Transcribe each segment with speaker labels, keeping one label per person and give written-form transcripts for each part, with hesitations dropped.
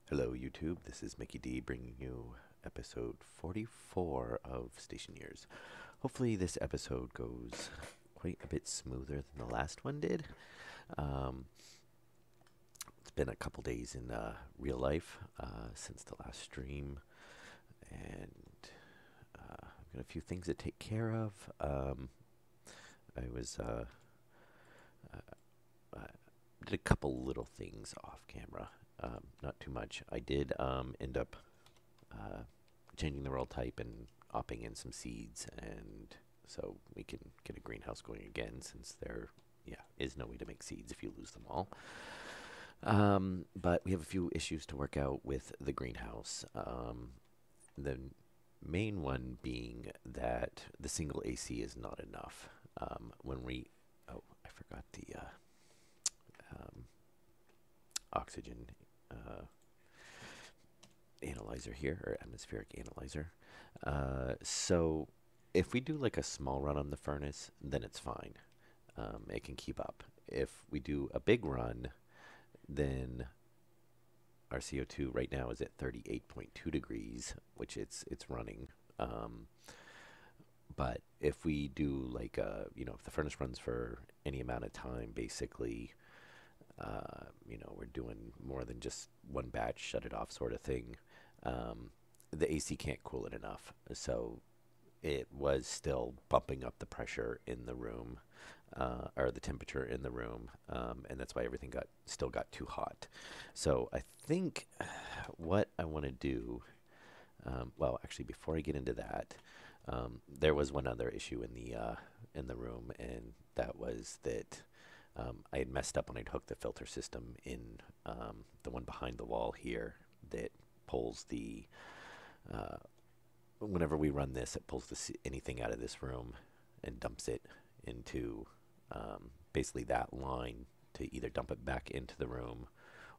Speaker 1: Hello, YouTube. This is Mickey D bringing you episode 44 of Stationeers. Hopefully, this episode goes quite a bit smoother than the last one did. Um, it's been a couple days in real life since the last stream, and I've got a few things to take care of. I was uh, did a couple little things off camera, not too much. I did end up uh, changing the roll type and opping in some seeds, and so we can get a greenhouse going again since there is no way to make seeds if you lose them all. But we have a few issues to work out with the greenhouse. The main one being that the single AC is not enough. When we, oh, I forgot the um, oxygen analyzer here, or atmospheric analyzer. So if we do like a small run on the furnace, then it's fine. It can keep up. If we do a big run, then our CO2 right now is at 38.2 degrees, which it's running. Um, but if we do like if the furnace runs for any amount of time, basically, we're doing more than just one batch, shut it off sort of thing. Um, the AC can't cool it enough, so it was still bumping up the pressure in the room, or the temperature in the room, and that's why everything got too hot. So I think what I want to do, well, actually, before I get into that, there was one other issue in the room, and that was that I had messed up when I'd hooked the filter system in, the one behind the wall here that pulls the uh, whenever we run this, it pulls anything out of this room and dumps it into basically that line to either dump it back into the room,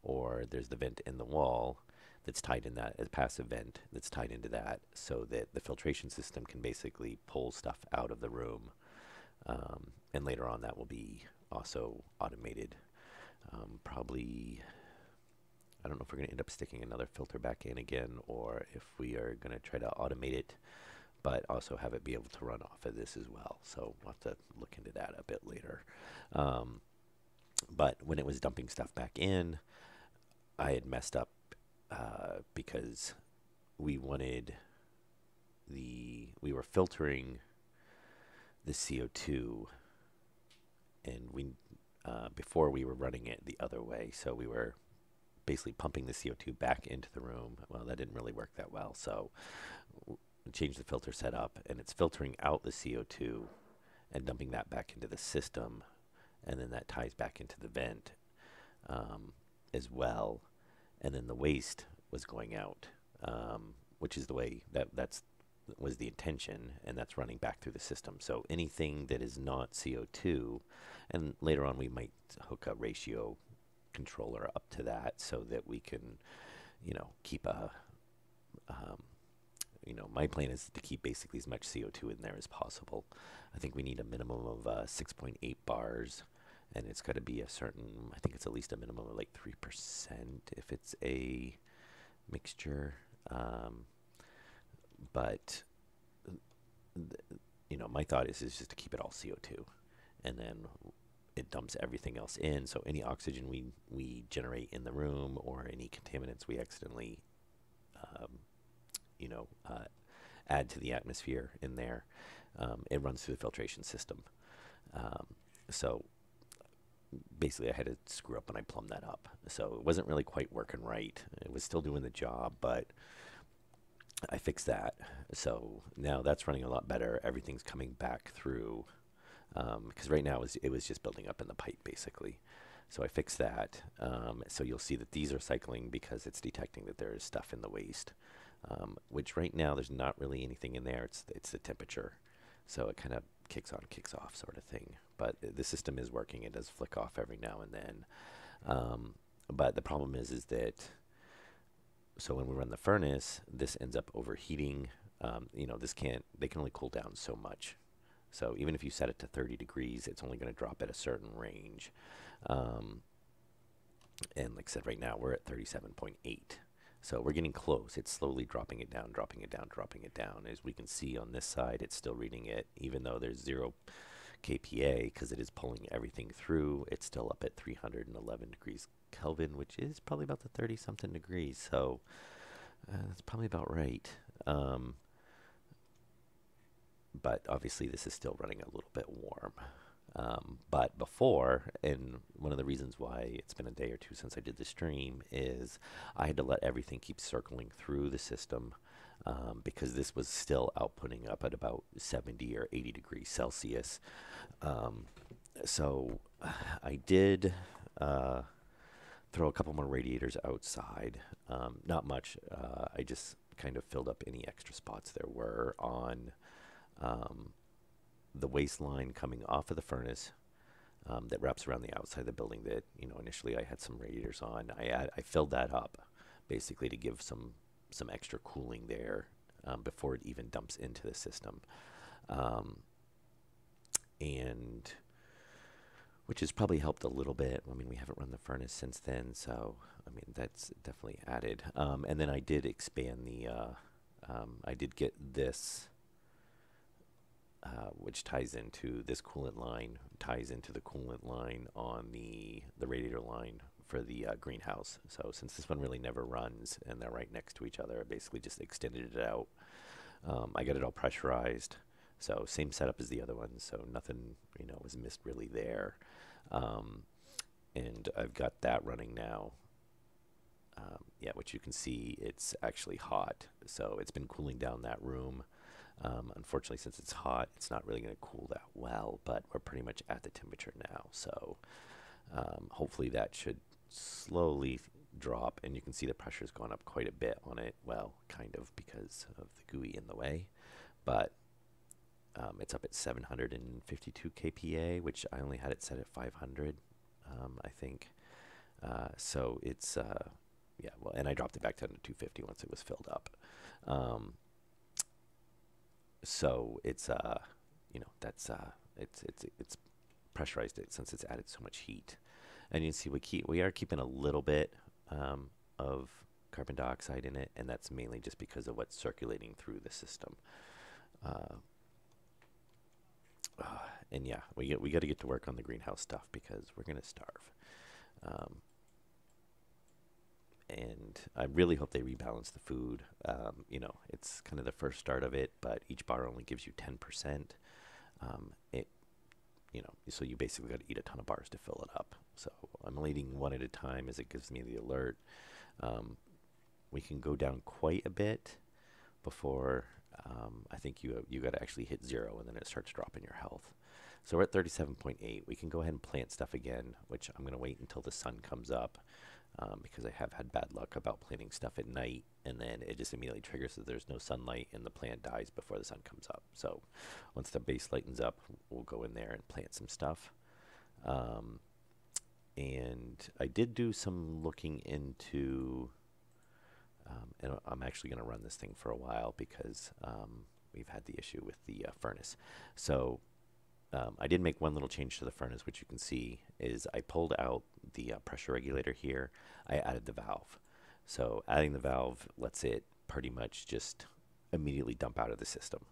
Speaker 1: or there's the vent in the wall that's tied in that, a passive vent that's tied into that, so that the filtration system can basically pull stuff out of the room. And later on, that will be also automated. Probably, I don't know if we're going to end up sticking another filter back in again, or if we are going to try to automate it, but also have it be able to run off of this as well. So we'll have to look into that a bit later. Um, but when it was dumping stuff back in, I had messed up because we wanted we were filtering the CO2, and before we were running it the other way. So we were basically pumping the CO2 back into the room. Well, that didn't really work that well. So change the filter setup, and it's filtering out the CO2 and dumping that back into the system, and then that ties back into the vent as well, and then the waste was going out, which is the way that's was the intention, and that's running back through the system. So anything that is not CO2, and later on we might hook a ratio controller up to that so that we can, keep a my plan is to keep basically as much CO2 in there as possible. I think we need a minimum of 6.8 bars, and it's got to be a certain, I think it's at least a minimum of like 3% if it's a mixture. But, my thought is just to keep it all CO2, and then it dumps everything else in. So any oxygen we generate in the room, or any contaminants we accidentally um, you know, uh, add to the atmosphere in there, it runs through the filtration system. Um, so basically, I had to screw up and I plumbed that up. So it wasn't really quite working right. It was still doing the job, but I fixed that. So now that's running a lot better. Everything's coming back through, because right now it was just building up in the pipe basically. So I fixed that. So you'll see that these are cycling because it's detecting that there is stuff in the waste, which right now there's not really anything in there. It's the temperature. So it kind of kicks on, kicks off sort of thing. But the system is working. It does flick off every now and then. But the problem is that, so when we run the furnace, this ends up overheating. They can only cool down so much. So even if you set it to 30 degrees, it's only going to drop at a certain range. And like I said, right now we're at 37.8. So we're getting close. It's slowly dropping it down, dropping it down, dropping it down. As we can see on this side, it's still reading it, even though there's 0 kPa, because it is pulling everything through. It's still up at 311 degrees Kelvin, which is probably about the 30 something degrees. So that's probably about right. But obviously this is still running a little bit warm. But before, and one of the reasons why it's been a day or two since I did the stream is I had to let everything keep circling through the system, because this was still outputting up at about 70 or 80 degrees Celsius. Um, so I did throw a couple more radiators outside. Not much. I just kind of filled up any extra spots there were on um, the waistline coming off of the furnace, that wraps around the outside of the building that, initially I had some radiators on. I filled that up basically to give some extra cooling there, before it even dumps into the system. Um, and which has probably helped a little bit. I mean, we haven't run the furnace since then, so I mean that's definitely added. And then I did expand the. I did get this, which ties into this coolant line, ties into the coolant line on the radiator line for the greenhouse. So since this one really never runs and they're right next to each other, I basically just extended it out. I got it all pressurized, so same setup as the other one, so nothing was missed really there. Um, and I've got that running now. Yeah, which you can see it's actually hot, so it's been cooling down that room. Unfortunately, since it's hot, it's not really going to cool that well, but we're pretty much at the temperature now. So hopefully that should slowly drop, and you can see the pressure's gone up quite a bit on it. Well, kind of because of the GUI in the way, but it's up at 752 kPa, which I only had it set at 500, I think. So it's, yeah, well, and I dropped it back down to 250 once it was filled up. Um, so it's that's it's pressurized it since it's added so much heat, and you can see we are keeping a little bit of carbon dioxide in it, and that's mainly just because of what's circulating through the system. Uh, and yeah, we got to get to work on the greenhouse stuff because we're gonna starve. Um, and I really hope they rebalance the food. It's kind of the first start of it, but each bar only gives you 10%. It, so you basically got to eat a ton of bars to fill it up. So I'm only eating one at a time as it gives me the alert. Um, we can go down quite a bit before I think you got to actually hit 0, and then it starts dropping your health. So we're at 37.8. We can go ahead and plant stuff again, which I'm going to wait until the sun comes up, because I have had bad luck about planting stuff at night, and then it just immediately triggers that there's no sunlight and the plant dies before the sun comes up. So once the base lightens up, we'll go in there and plant some stuff. And I did do some looking into, and I'm actually going to run this thing for a while because we've had the issue with the furnace. So I did make one little change to the furnace, which you can see is I pulled out the pressure regulator here. I added the valve. So adding the valve lets it pretty much just immediately dump out of the system.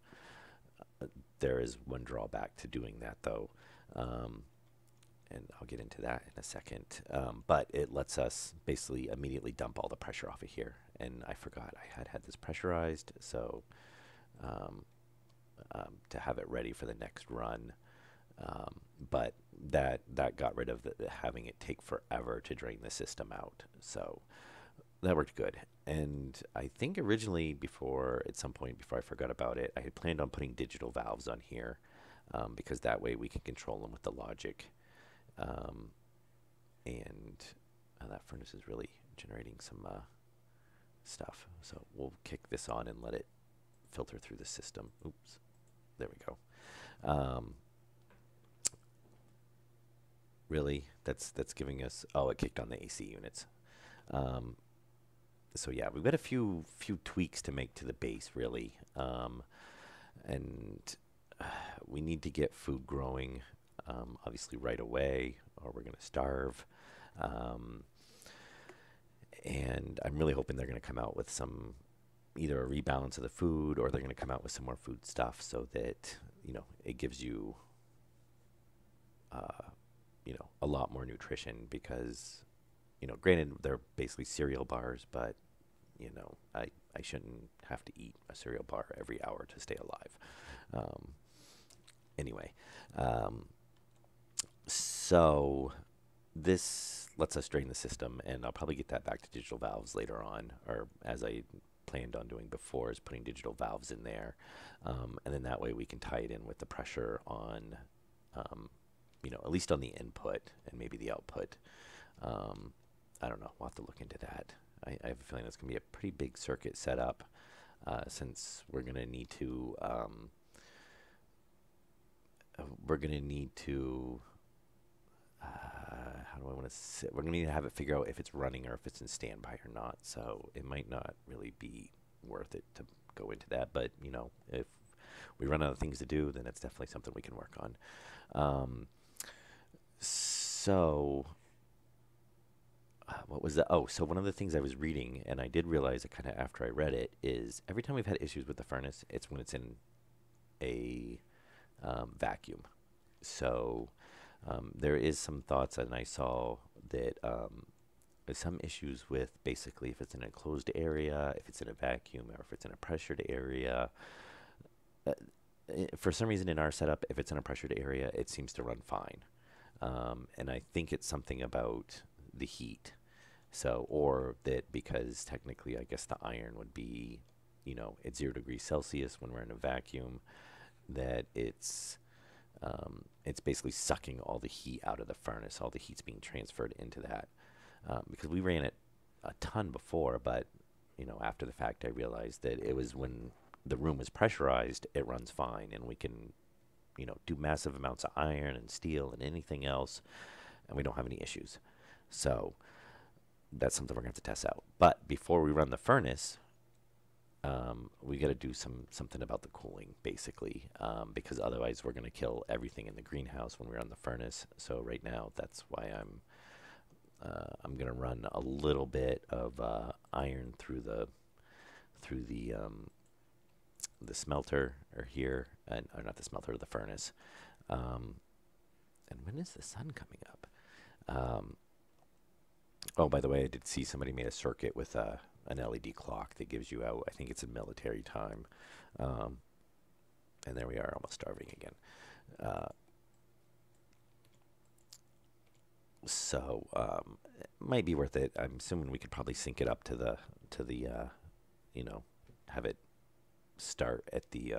Speaker 1: There is one drawback to doing that, though, and I'll get into that in a second. But it lets us basically immediately dump all the pressure off of here. And I forgot I had this pressurized, so to have it ready for the next run. But that got rid of having it take forever to drain the system out. So that worked good. And I think originally at some point before I forgot about it, I had planned on putting digital valves on here, because that way we can control them with the logic. And that furnace is really generating some stuff. So we'll kick this on and let it filter through the system. Oops, there we go. Really, that's giving us. Oh, it kicked on the AC units. So yeah, we've got a few tweaks to make to the base, really, and we need to get food growing, obviously right away, or we're gonna starve. And I'm really hoping they're going to come out with some either a rebalance of the food, or they're going to come out with some more food stuff so that it gives you uh, a lot more nutrition because granted they're basically cereal bars, but I shouldn't have to eat a cereal bar every hour to stay alive. Um, anyway, um, so this lets us drain the system, and I'll probably get that back to digital valves later on, or as I planned on doing before, is putting digital valves in there, and then that way we can tie it in with the pressure on, um, at least on the input and maybe the output. Um, I don't know. We'll have to look into that. I have a feeling that's going to be a pretty big circuit setup, since we're going to need to. We're going to need to. How do I want to sit? We're going to need to have it figure out if it's running or if it's in standby or not. So it might not really be worth it to go into that. But if we run out of things to do, then it's definitely something we can work on. So what was that? Oh, so one of the things I was reading, and I did realize it kind of after I read it, is every time we've had issues with the furnace, it's when it's in a vacuum. So there is some thoughts, and I saw that there's some issues with basically if it's in an enclosed area, if it's in a vacuum, or if it's in a pressured area. Uh, for some reason in our setup, if it's in a pressured area, it seems to run fine. And I think it's something about the heat. So, or that because technically, I guess the iron would be, at 0 degrees Celsius when we're in a vacuum, that it's basically sucking all the heat out of the furnace. All the heat's being transferred into that. Because we ran it a ton before, but after the fact, I realized that it was when the room was pressurized, it runs fine, and we can, do massive amounts of iron and steel and anything else, and we don't have any issues. So that's something we're going to have to test out. But before we run the furnace, we got to do something about the cooling, basically, because otherwise we're going to kill everything in the greenhouse when we run the furnace. So right now, that's why I'm going to run a little bit of iron through the smelter or here, or not the smelter, the furnace. And when is the sun coming up? Oh, by the way, I did see somebody made a circuit with an LED clock that gives you out. I think it's in military time. Um, and there we are, almost starving again. Uh, so it might be worth it. I'm assuming we could probably sync it up to the you know have it start at the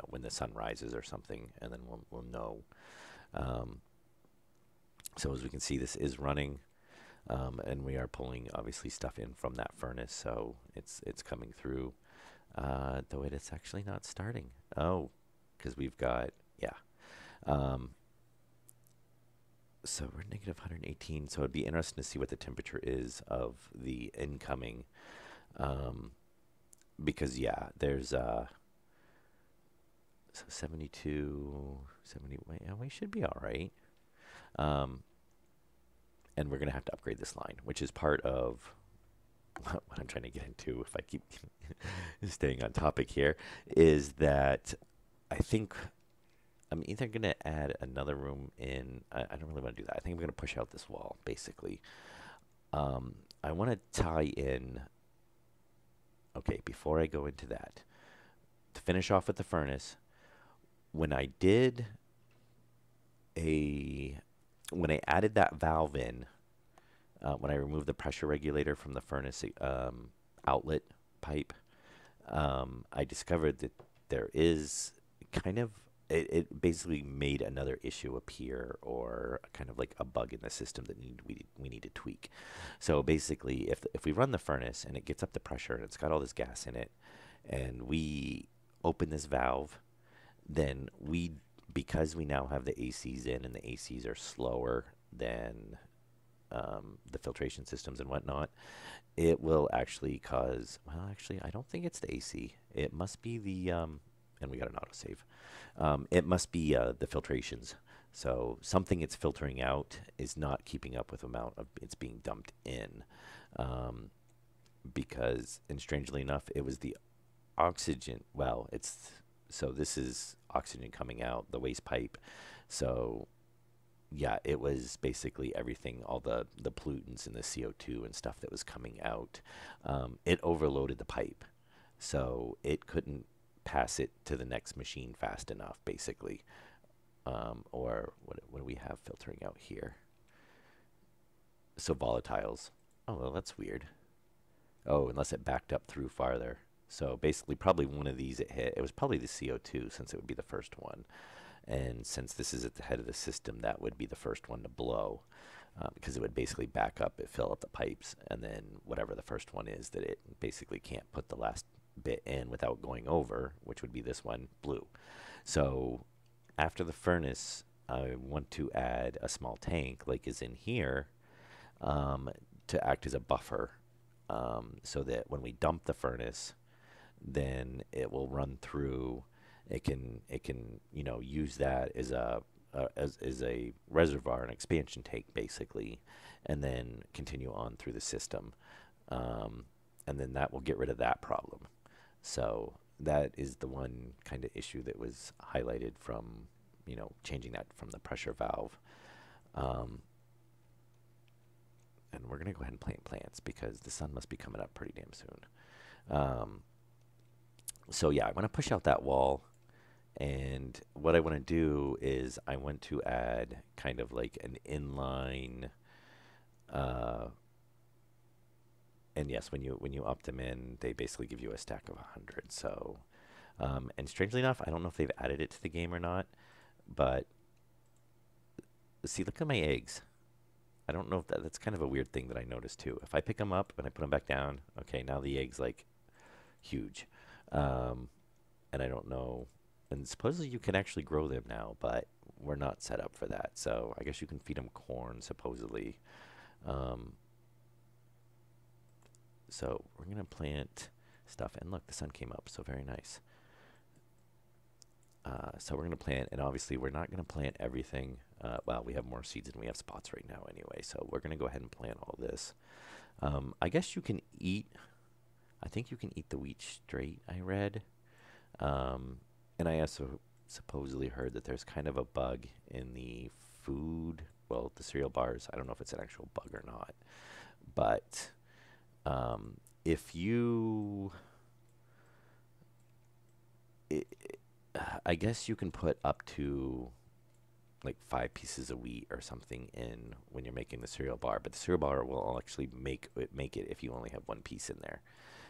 Speaker 1: when the sun rises or something, and then we'll know. Um, so as we can see, this is running. And we are pulling obviously stuff in from that furnace, so it's coming through. Though it's actually not starting. Oh, because we've got yeah. Um, so we're negative 118. So it'd be interesting to see what the temperature is of the incoming. Um, because yeah, there's so 72, 70. Yeah, we should be all right. Um, and we're going to have to upgrade this line, which is part of what I'm trying to get into. If I keep staying on topic here, is that I think I'm either going to add another room in. I don't really want to do that. I think I'm going to push out this wall, basically. I want to tie in. Okay, before I go into that, to finish off with the furnace, when I did a when I added that valve in, when I removed the pressure regulator from the furnace outlet pipe, I discovered that there is kind of it basically made another issue appear, or kind of like a bug in the system that we need to tweak. So basically, if we run the furnace and it gets up to pressure and it's got all this gas in it, and we open this valve, then because we now have the ACs in, and the ACs are slower than the filtration systems and whatnot, it will actually cause. Well, actually, I don't think it's the AC. It must be and we got an autosave. It must be the filtrations. So something it's filtering out is not keeping up with the amount of it's being dumped in. um, because, and strangely enough, it was the oxygen. Well, it's so this is oxygen coming out the waste pipe. So yeah, it was basically everything, all the pollutants and the CO2 and stuff that was coming out. It overloaded the pipe, so it couldn't pass it to the next machine fast enough, basically. Or what do we have filtering out here? So volatiles. Oh, well, that's weird. Oh, unless it backed up through farther. So basically, probably one of these it hit. It was probably the CO2 since it would be the first one. And since this is at the head of the system, that would be the first one to blow because it would basically back up, it fill up the pipes, and then whatever the first one is that it basically can't put the last bit in without going over, which would be this one, blew. So after the furnace, I want to add a small tank, like is in here, um, to act as a buffer, so that when we dump the furnace, then it will run through. It can use that as as a reservoir, an expansion tank basically, and then continue on through the system, um, and then that will get rid of that problem. So that is the one kind of issue that was highlighted from changing that from the pressure valve. Um, and we're gonna go ahead and plant plants because the sun must be coming up pretty damn soon. Um, so yeah, I want to push out that wall. And what I want to do is I want to add kind of like an inline, uh, and yes, when you up them in, they basically give you a stack of 100. So, and strangely enough, I don't know if they've added it to the game or not, but see, look at my eggs. I don't know if that's kind of a weird thing that I noticed too. If I pick them up and I put them back down, okay, now the egg's like huge. Um, and I don't know. And supposedly you can actually grow them now, but we're not set up for that. So I guess you can feed them corn, supposedly. Um, so we're gonna plant stuff, and look, the sun came up, so very nice. So we're gonna plant, and obviously we're not gonna plant everything. Well, we have more seeds than we have spots right now, anyway. So we're gonna go ahead and plant all this. I guess you can eat. I think you can eat the wheat straight. I read. Um, and I also supposedly heard that there's kind of a bug in the food, well, the cereal bars. I don't know if it's an actual bug or not. But if you, I I guess you can put up to like 5 pieces of wheat or something in when you're making the cereal bar, but the cereal bar will actually make it if you only have one piece in there.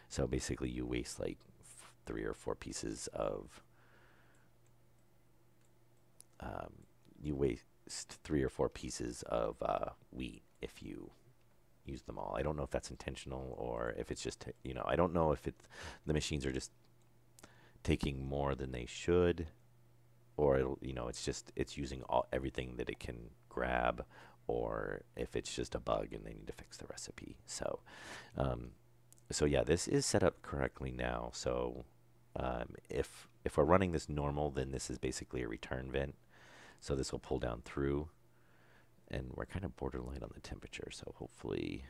Speaker 1: So basically, you waste like 3 or 4 pieces of um, you waste 3 or 4 pieces of wheat if you use them all. I don't know if that's intentional or if it's just I don't know if the machines are just taking more than they should, or it's using everything that it can grab, or if it's just a bug and they need to fix the recipe. Um, so yeah, this is set up correctly now. So if we're running this normal, then this is basically a return vent. So this will pull down through, and we're kind of borderline on the temperature, so hopefully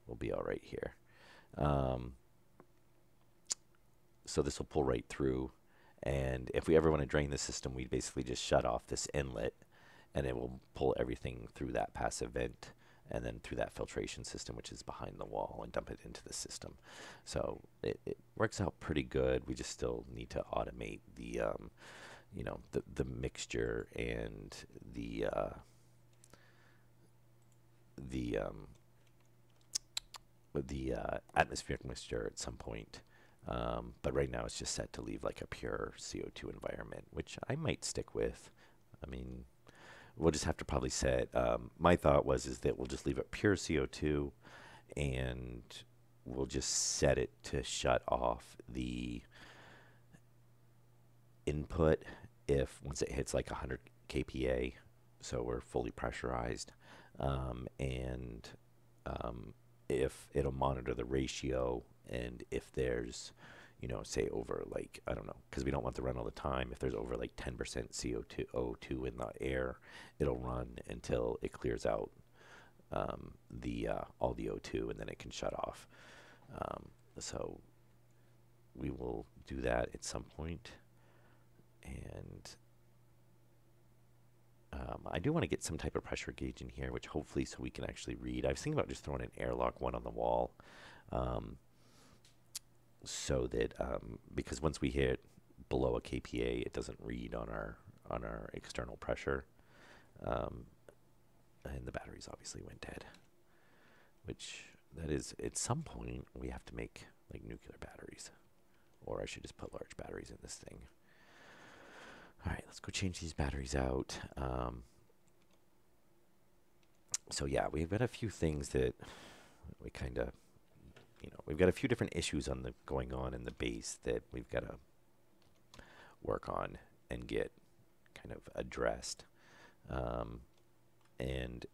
Speaker 1: we'll be all right here. Um, so this will pull right through, and if we ever want to drain the system, we basically just shut off this inlet, and it will pull everything through that passive vent and then through that filtration system, which is behind the wall, and dump it into the system. So it works out pretty good. We just still need to automate the mixture and the atmospheric mixture at some point. But right now it's just set to leave like a pure CO2 environment, which I might stick with. I mean, we'll just have to probably set. My thought is that we'll just leave it pure CO2, and we'll just set it to shut off the input if once it hits like 100 kPa, so we're fully pressurized, and if it'll monitor the ratio, and if there's say over like I don't know, because we don't want to run all the time. If there's over like 10% CO2 O2 in the air, it'll run until it clears out the all the O2, and then it can shut off. So we will do that at some point. And I do want to get some type of pressure gauge in here, which hopefully so we can actually read. I was thinking about just throwing an airlock one on the wall, so that because once we hit below a kPa, it doesn't read on our external pressure, and the batteries obviously went dead. Which that is at some point we have to make like nuclear batteries, or I should just put large batteries in this thing. All right, let's go change these batteries out. So yeah, we've got a few things that we kind of, we've got a few different issues going on in the base that we've got to work on and get kind of addressed. And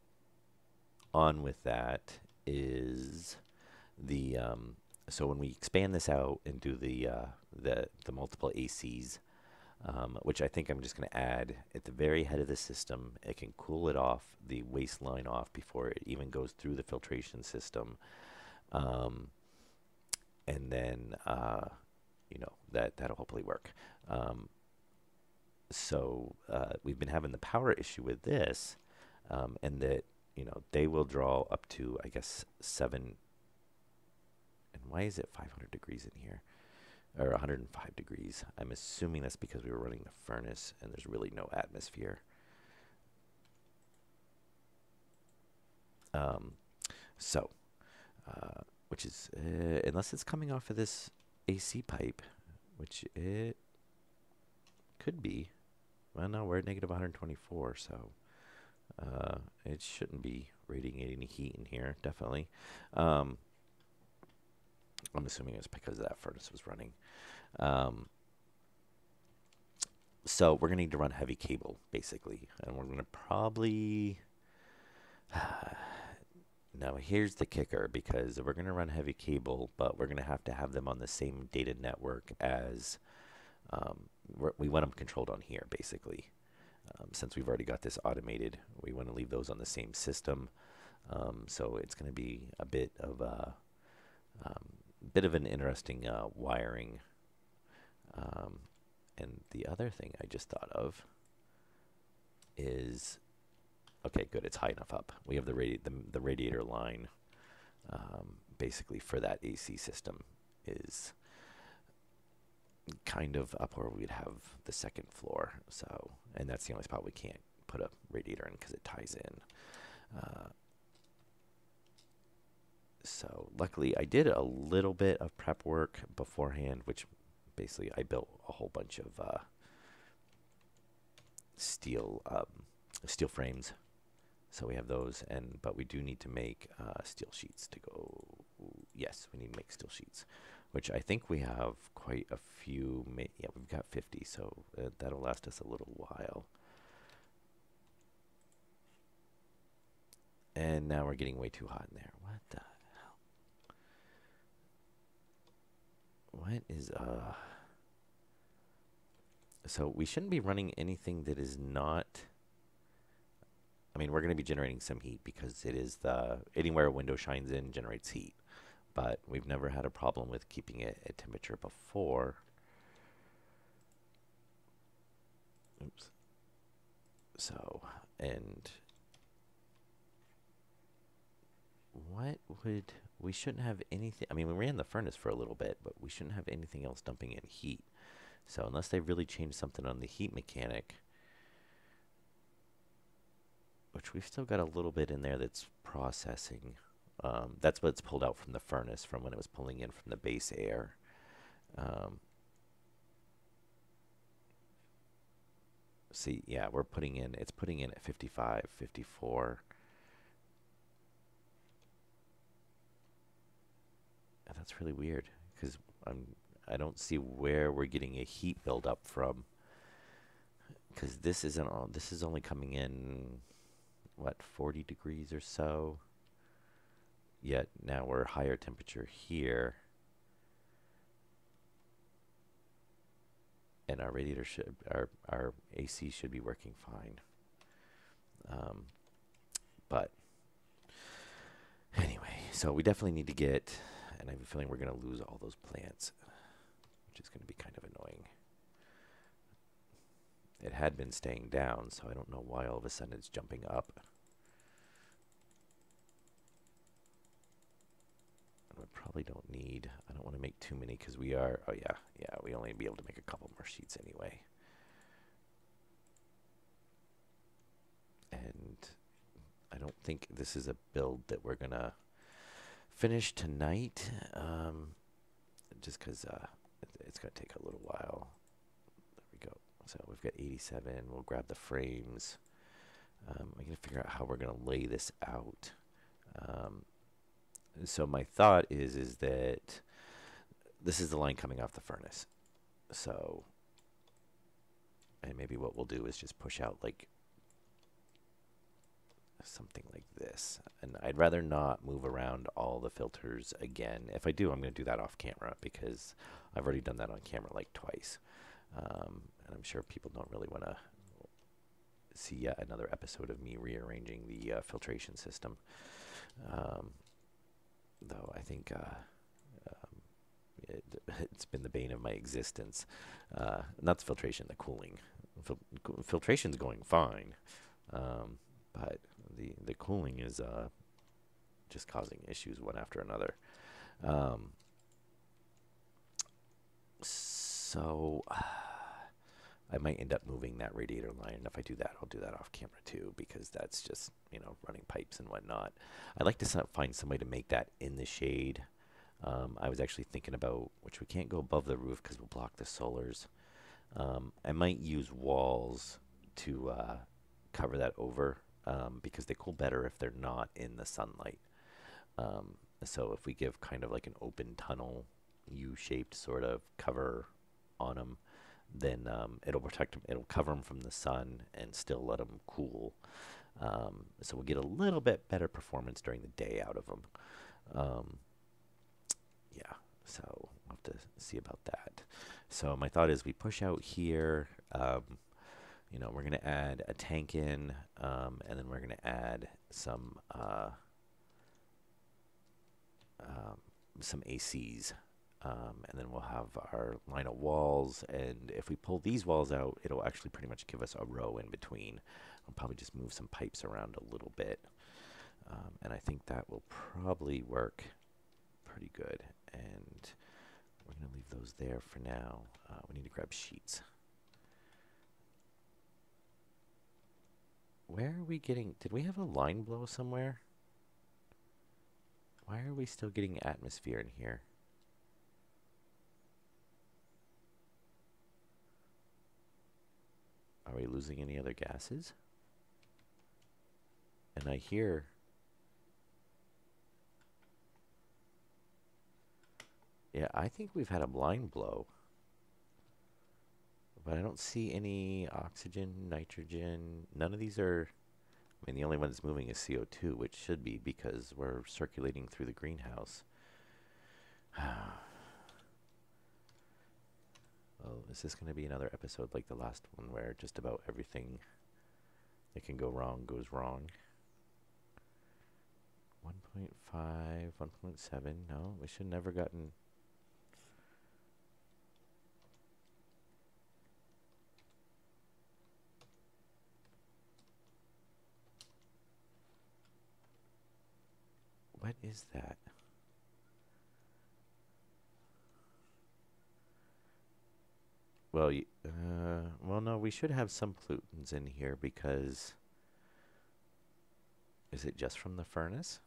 Speaker 1: on with that is the so when we expand this out and do the multiple ACs, which I think I'm just going to add at the very head of the system. It can cool it off, the waistline off, before it even goes through the filtration system. And then, that'll hopefully work. So we've been having the power issue with this, and that, they will draw up to, I guess, 7. And why is it 500 degrees in here? Or 105 degrees. I'm assuming that's because we were running the furnace and there's really no atmosphere. So, which is, unless it's coming off of this AC pipe, which it could be. Well, no, we're at negative 124, so it shouldn't be radiating any heat in here, definitely. I'm assuming it's because that furnace was running. So we're going to need to run heavy cable, basically. And we're going to probably... Now, here's the kicker, because we're going to run heavy cable, but we're going to have them on the same data network as... we want them controlled on here, basically. Since we've already got this automated, we want to leave those on the same system. So it's going to be a bit of a... bit of an interesting wiring. And the other thing I just thought of is, okay, good, it's high enough up. We have the radiator line, basically for that AC system is kind of up where we'd have the second floor. So, and that's the only spot we can't put a radiator in because it ties in. So luckily I did a little bit of prep work beforehand, which basically I built a whole bunch of steel frames. So we have those, but we do need to make steel sheets to go. Yes, we need to make steel sheets, which I think we have quite a few. Yeah, we've got 50, so that'll last us a little while. And now we're getting way too hot in there. What the hell? What is So we shouldn't be running anything that is not... I mean, we're going to be generating some heat because it is anywhere a window shines in generates heat. But we've never had a problem with keeping it at temperature before. Oops. So, and we shouldn't have anything. I mean, we ran the furnace for a little bit, but we shouldn't have anything else dumping in heat. So unless they really change something on the heat mechanic, which we've still got a little bit in there that's processing. That's what's pulled out from the furnace from when it was pulling in from the base air. See, yeah, it's putting in at 55, 54. And that's really weird because I don't see where we're getting a heat buildup from. Because this is only coming in, what, 40 degrees or so. Yet now we're higher temperature here. And our radiator our AC should be working fine. But so we definitely need to get, and I have a feeling we're going to lose all those plants, which is going to be kind of annoying. It had been staying down, so I don't know why all of a sudden it's jumping up. I probably don't need, I don't want to make too many because we are, oh yeah, we only be able to make a couple more sheets anyway. And I don't think this is a build that we're going to finish tonight, just because it's going to take a little while. There we go. So we've got 87. We'll grab the frames. I'm going to figure out how we're going to lay this out. So my thought is that this is the line coming off the furnace. So, and maybe what we'll do is just push out like something like this. And I'd rather not move around all the filters again. If I do, I'm going to do that off camera because I've already done that on camera like twice. And I'm sure people don't really want to see yet another episode of me rearranging the filtration system. Though I think it's been the bane of my existence. Not the filtration, the cooling. Filtration's going fine, but the cooling is just causing issues one after another. So I might end up moving that radiator line. And if I do that, I'll do that off camera too, because that's just, running pipes and whatnot. I'd like to find some way to make that in the shade. I was actually thinking about, which we can't go above the roof because we'll block the solars. I might use walls to cover that over because they cool better if they're not in the sunlight. So if we give kind of like an open tunnel, U-shaped sort of cover on them, then it'll protect them. It'll cover them from the sun and still let them cool. So we'll get a little bit better performance during the day out of them. Yeah, so we'll have to see about that. So my thought is we push out here. We're going to add a tank in, and then we're going to add some ACs. And then we'll have our line of walls, and if we pull these walls out, it'll actually pretty much give us a row in between. I'll probably just move some pipes around a little bit, and I think that will probably work pretty good. And we're going to leave those there for now. We need to grab sheets. Where are we getting, did we have a line blow somewhere? Why are we still getting atmosphere in here? Are we losing any other gases? And I hear... Yeah, I think we've had a line blow. But I don't see any oxygen, nitrogen. None of these are... I mean, the only one that's moving is CO2, which should be because we're circulating through the greenhouse. Oh, is this going to be another episode like the last one where just about everything that can go wrong goes wrong? 1.5, 1.7. No, we should never gotten... What is that? Well, well, no, we should have some pollutants in here because... Is it just from the furnace?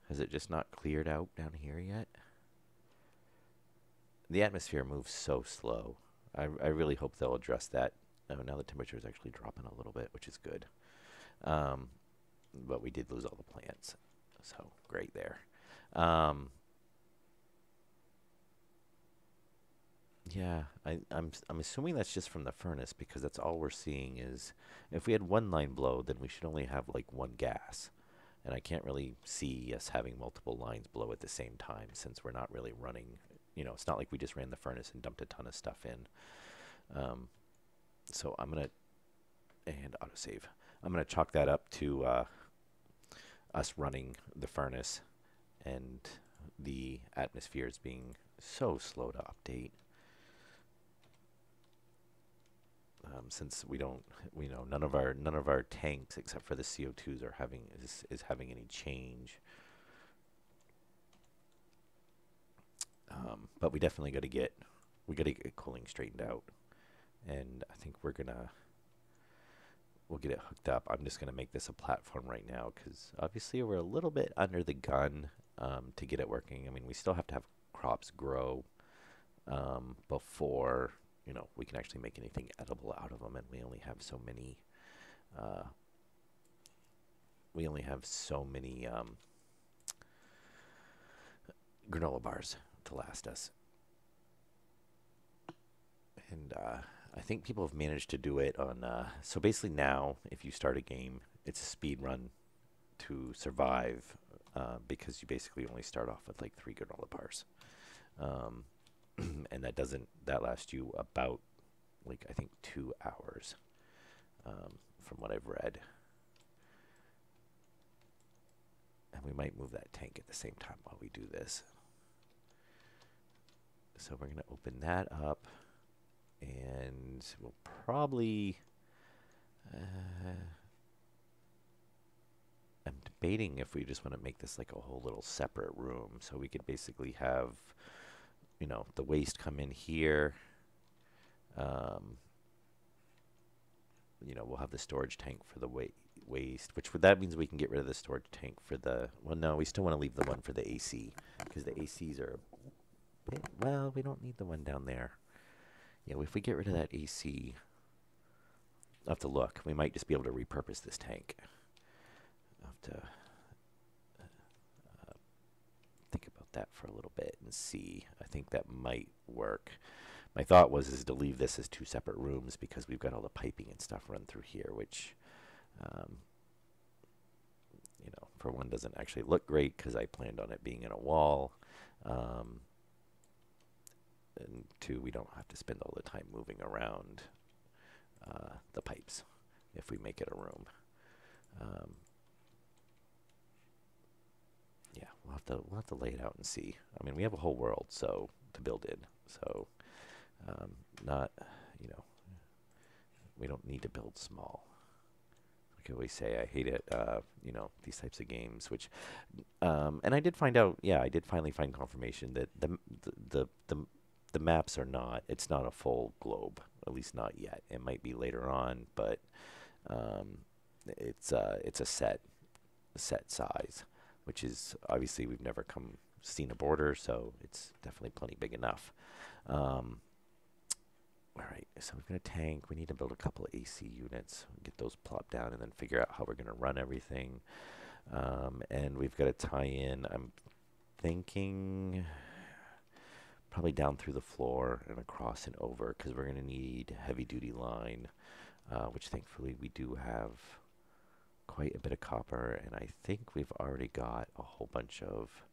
Speaker 1: Has it just not cleared out down here yet? The atmosphere moves so slow. I really hope they'll address that. Oh, now the temperature is actually dropping a little bit, which is good. But we did lose all the plants, so great there. Yeah, I'm assuming that's just from the furnace because that's all we're seeing is if we had one line blow, then we should only have like one gas. And I can't really see us having multiple lines blow at the same time since we're not really running, it's not like we just ran the furnace and dumped a ton of stuff in. So I'm going to, and autosave, I'm going to chalk that up to us running the furnace and the atmospheres being so slow to update. Since we don't, none of our tanks except for the CO2s are having is having any change. But we definitely got to get cooling straightened out, and I think we'll get it hooked up. I'm just gonna make this a platform right now because obviously we're a little bit under the gun to get it working. I mean, we still have to have crops grow before we can actually make anything edible out of them, and we only have so many. We only have so many granola bars to last us, and I think people have managed to do it on. So basically, now if you start a game, it's a speed run to survive because you basically only start off with like 3 granola bars, and that lasts you about like I think 2 hours from what I've read. And we might move that tank at the same time while we do this. So we're going to open that up, and we'll probably... I'm debating if we just want to make this like a whole little separate room. So we could basically have, the waste come in here. We'll have the storage tank for the waste, that means we can get rid of the storage tank for the, well, no, we still want to leave the one for the AC, because the ACs are a bit, well, we don't need the one down there. Yeah, if we get rid of that AC, I'll have to look. We might just be able to repurpose this tank. I'll have to think about that for a little bit and see. I think that might work. My thought is to leave this as 2 separate rooms because we've got all the piping and stuff run through here, which, for one, doesn't actually look great because I planned on it being in a wall. And 2, we don't have to spend all the time moving around the pipes if we make it a room. Yeah, we'll have to lay it out and see. I mean, we have a whole world to build in, so not we don't need to build small. Like I always say, I hate it. These types of games, which and I did find out. Yeah, I did finally find confirmation that the maps are not. It's not a full globe, at least not yet. It might be later on, but it's a set size, which is obviously we've never seen a border, so it's definitely plenty big enough. All right, so we've got a tank. We need to build a couple of AC units, get those plopped down, and then figure out how we're going to run everything. And we've got to tie in, I'm thinking, probably down through the floor and across and over, because we're going to need heavy-duty line, which thankfully we do have quite a bit of copper, and I think we've already got a whole bunch of...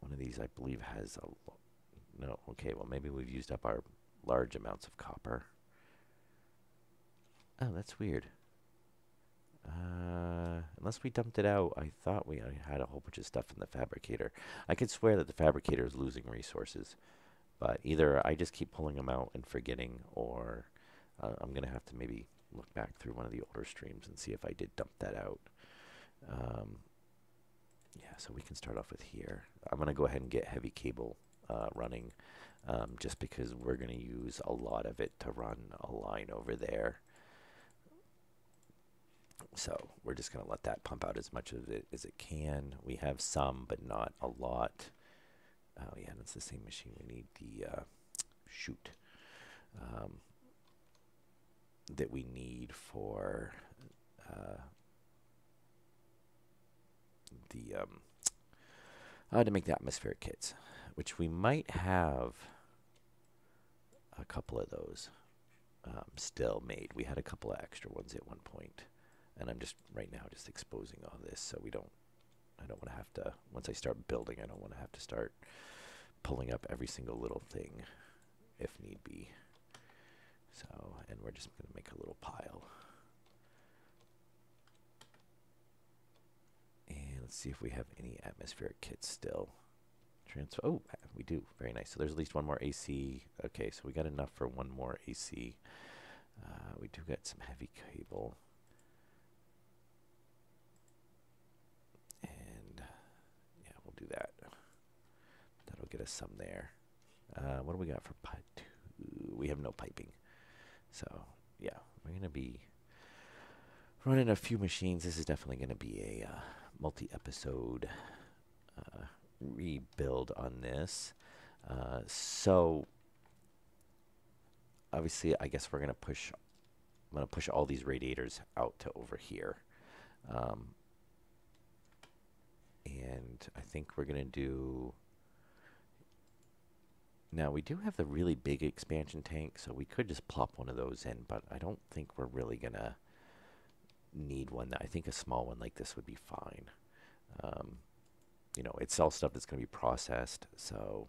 Speaker 1: One of these, I believe, has a... No, okay, well, maybe we've used up our large amounts of copper. Oh, that's weird. Unless we dumped it out, I thought I had a whole bunch of stuff in the fabricator. I could swear that the fabricator is losing resources, but either I just keep pulling them out and forgetting, or I'm going to have to maybe look back through one of the older streams and see if I did dump that out. Yeah, so we can start off with here. I'm going to go ahead and get heavy cable running, just because we're going to use a lot of it to run a line over there. So we're just going to let that pump out as much of it as it can. We have some, but not a lot. Oh yeah, that's the same machine. We need the chute that we need for to make the atmospheric kits, which we might have a couple of those still made. We had a couple of extra ones at one point, and I'm just right now just exposing all this, so I don't want to have to, once I start building, I don't want to have to start pulling up every single little thing if need be. So, and we're just going to make a little pile. Let's see if we have any atmospheric kits still. Transfer. Oh, we do. Very nice. So there's at least one more AC. Okay, so we got enough for one more AC. We do get some heavy cable. And yeah, we'll do that. That'll get us some there. What do we got for pipe? We have no piping. So yeah, we're going to be running a few machines. This is definitely going to be a multi-episode rebuild on this. So obviously, I guess we're going to push. I'm going to push all these radiators out to over here. And I think we're going to do... Now, we do have the really big expansion tank, so we could just plop one of those in, but I don't think we're really going to need one. I think a small one like this would be fine. You know, it's all stuff that's going to be processed, so...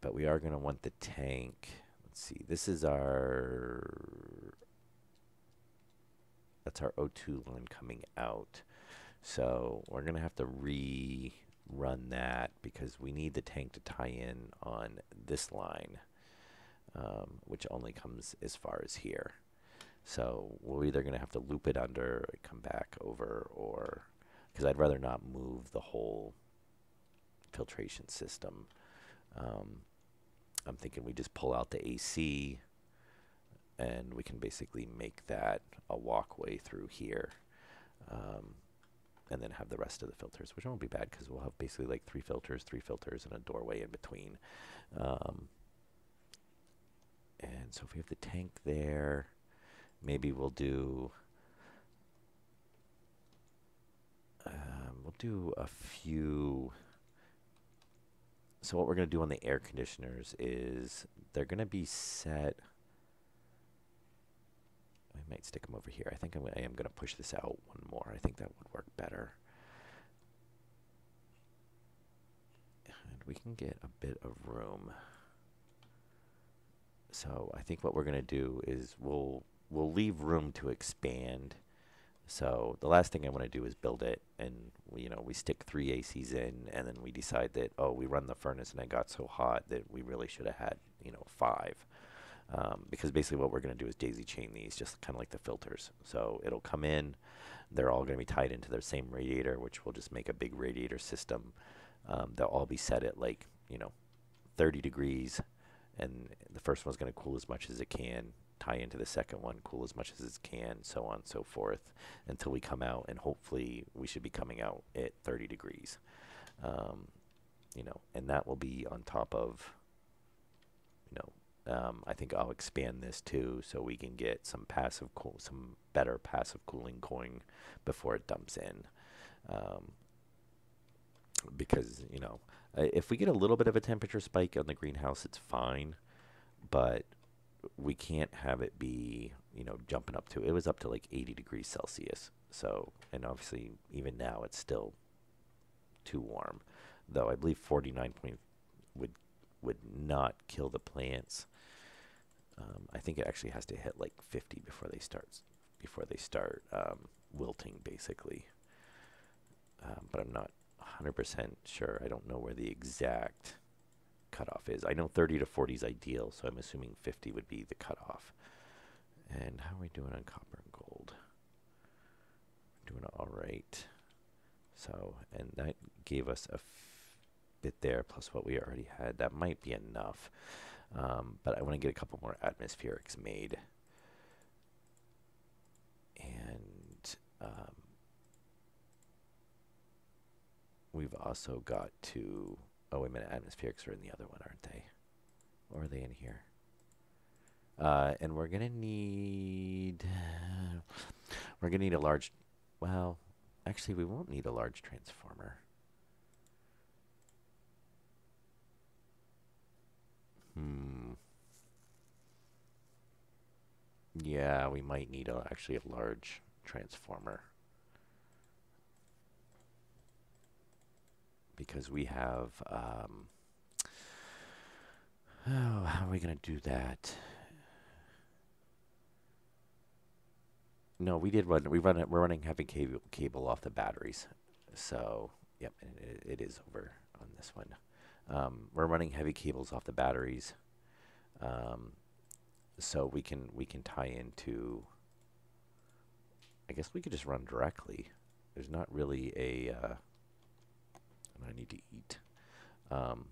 Speaker 1: But we are going to want the tank. Let's see. This is our... That's our O2 line coming out. So we're going to have to rerun that because we need the tank to tie in on this line, which only comes as far as here. So we're either going to have to loop it under, come back over, or... Because I'd rather not move the whole filtration system. I'm thinking we just pull out the AC and we can basically make that a walkway through here. And then have the rest of the filters, which won't be bad because we'll have basically like three filters, and a doorway in between. And so if we have the tank there, maybe we'll do a few. So what we're going to do on the air conditioners is they're going to be set. I might stick them over here. I think I am going to push this out one more. I think that would work better. And we can get a bit of room. So I think what we're going to do is we'll leave room to expand. So the last thing I want to do is build it, and we stick 3 ACs in, and then we decide that, oh, we run the furnace and it got so hot that we really should have had 5. Because basically what we're going to do is daisy chain these, just kind of like the filters. So it'll come in, they're all going to be tied into the same radiator, which will just make a big radiator system. They'll all be set at 30 degrees, and the first one's going to cool as much as it can, tie into the second one, cool as much as it can, so on and so forth, until we come out, and hopefully we should be coming out at 30 degrees. And that will be on top of, I think I'll expand this too, so we can get some better passive cooling going before it dumps in. Because if we get a little bit of a temperature spike on the greenhouse, it's fine, but we can't have it be jumping up to. It was up to like 80 degrees Celsius. So, and obviously even now it's still too warm, though I believe 49 point would not kill the plants. I think it actually has to hit like 50 before they start wilting, basically. But I'm not 100% sure. I don't know where the exact cutoff is. I know 30 to 40 is ideal, so I'm assuming 50 would be the cutoff. And how are we doing on copper and gold? We're doing all right. So, and that gave us a bit there, plus what we already had. That might be enough. But I want to get a couple more atmospherics made. And we've also got to... Oh, wait a minute. Atmospherics are in the other one, aren't they? Or are they in here? And we're going to need... We're going to need a large... Well, actually, we won't need a large transformer. Yeah, we might need actually a large transformer. Because we have... how are we going to do that? No, we did run. We're running heavy cable off the batteries. So, yep, and it is over on this one. We're running heavy cables off the batteries, um, so we can tie into. I guess we could just run directly. There's not really a. I need to eat. Um,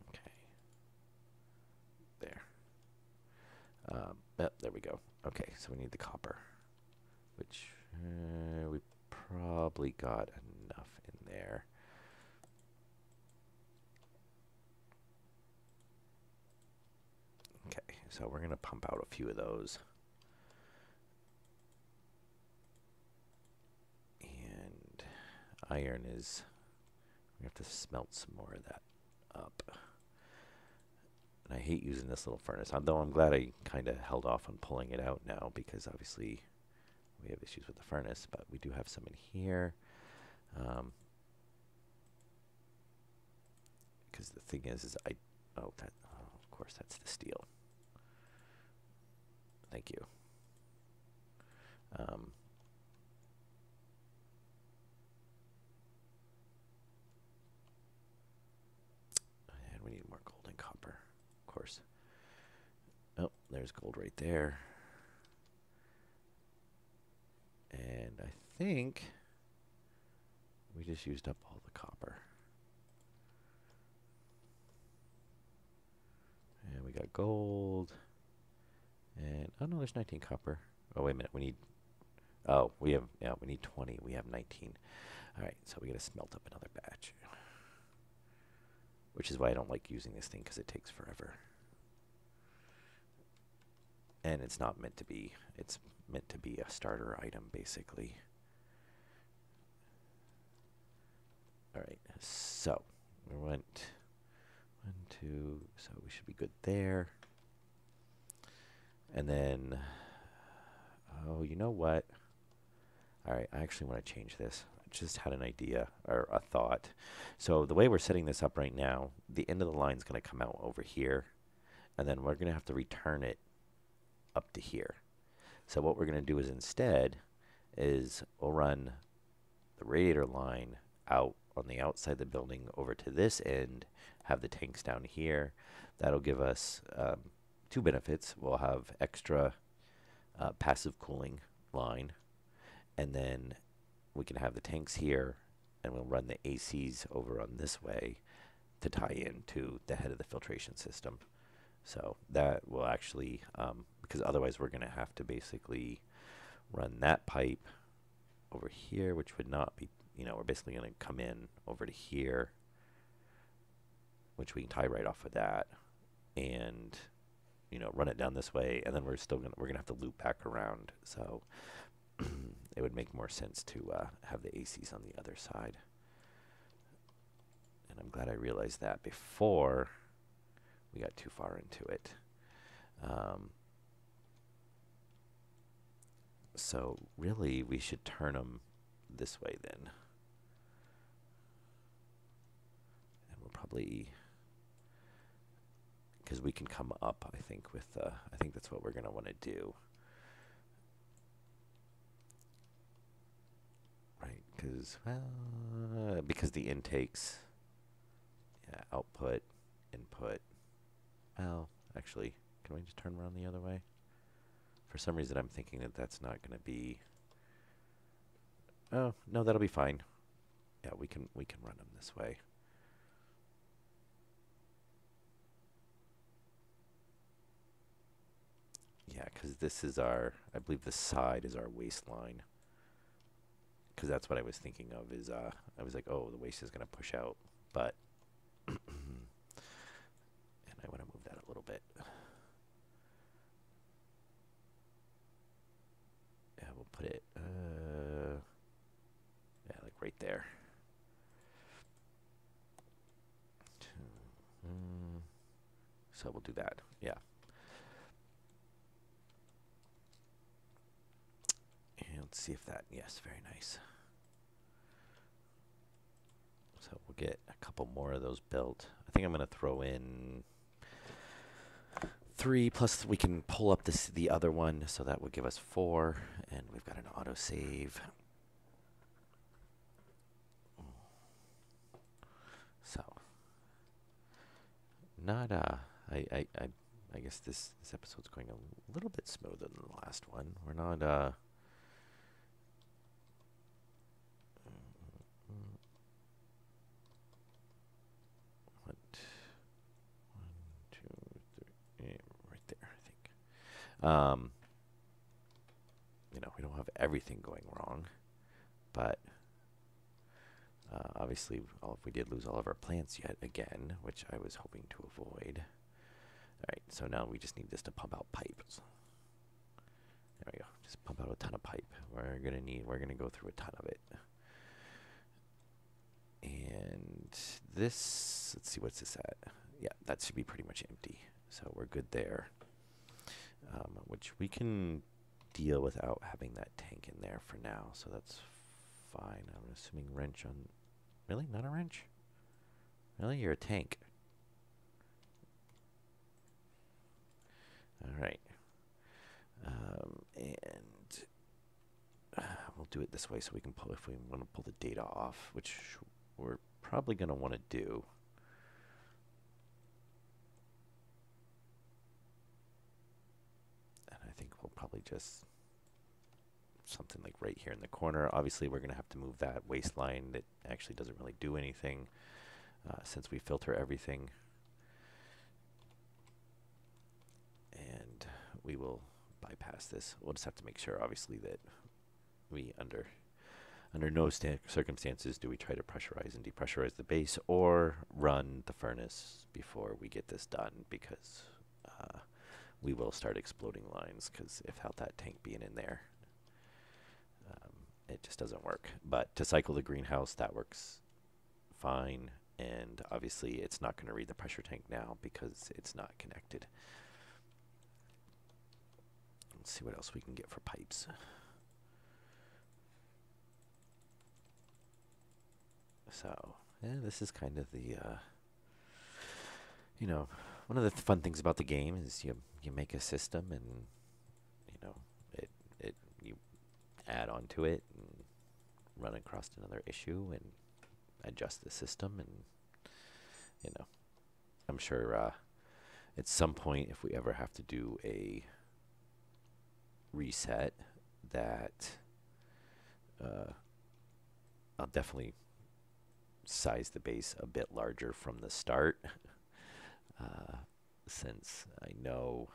Speaker 1: okay, there. There we go. Okay, so we need the copper, which we probably got enough in there. Okay, so we're going to pump out a few of those. And iron is, we have to smelt some more of that up. And I hate using this little furnace, although I'm glad I kind of held off on pulling it out now because obviously we have issues with the furnace, but we do have some in here. Because the thing is oh, of course that's the steel. Thank you. And we need more gold and copper, of course. Oh, there's gold right there. And I think we just used up all the copper. And we got gold. And, oh no, there's 19 copper. Oh, wait a minute, we need, oh, we need 20. We have 19. All right, so we got to smelt up another batch. Which is why I don't like using this thing, because it takes forever. And it's not meant to be, it's meant to be a starter item, basically. All right, so we went 1, 2, so we should be good there. And then, oh, you know what? All right, I actually want to change this. I just had an idea or a thought. So the way we're setting this up right now, the end of the line is going to come out over here, and then we're going to have to return it up to here. So what we're going to do is instead is we'll run the radiator line out on the outside of the building over to this end, have the tanks down here. That'll give us two benefits. We'll have extra passive cooling line, and then we can have the tanks here, and we'll run the ACs over on this way to tie into the head of the filtration system. So that will actually, because otherwise we're going to have to basically run that pipe over here, which would not be, we're basically going to come in over to here, which we can tie right off of that, and run it down this way, and then we're gonna have to loop back around. So it would make more sense to have the ACs on the other side. And I'm glad I realized that before we got too far into it. So really, we should turn them this way then. And we'll probably, because we can come up, I think, with, I think that's what we're going to want to do. Right, because the intakes, yeah, output, input, well, actually, can we just turn around the other way? For some reason, I'm thinking that that's not going to be, oh, no, that'll be fine. Yeah, we can run them this way. Yeah, because this is our, I believe this side is our waistline. Because that's what I was thinking of is, I was like, oh, the waist is going to push out. But, and I want to move that a little bit. Yeah, we'll put it, yeah, like right there. So we'll do that, yeah. And let's see if that, yes, very nice. So we'll get a couple more of those built. I think I'm going to throw in 3 plus we can pull up the other one, so that would give us 4, and we've got an autosave. So, not I guess this episode's going a little bit smoother than the last one. We're not what, 1, 2, 3, right there, I think. We don't have everything going wrong, but obviously, we did lose all of our plants yet again, which I was hoping to avoid. All right, so now we just need this to pump out pipes. There we go. Just pump out a ton of pipe. We're gonna go through a ton of it. And this, let's see, what's this at? Yeah, that should be pretty much empty. So we're good there. Which we can deal without having that tank in there for now. So that's fine. I'm assuming wrench on... Really? Not a wrench? Really? You're a tank. All right. And we'll do it this way so we can pull, if we want to pull the data off, which we're probably going to want to do. And I think we'll probably just something like right here in the corner. Obviously, we're going to have to move that waistline that actually doesn't really do anything since we filter everything. And we will bypass this. We'll just have to make sure, obviously, that we under no circumstances do we try to pressurize and depressurize the base or run the furnace before we get this done, because we will start exploding lines, because without that tank being in there, it just doesn't work. But to cycle the greenhouse, that works fine, and obviously it's not going to read the pressure tank now because it's not connected. Let's see what else we can get for pipes. So, yeah, this is kind of the, one of the fun things about the game is you make a system and, you add on to it and run across another issue and adjust the system, and, I'm sure at some point, if we ever have to do a reset, that I'll definitely size the base a bit larger from the start, since I know,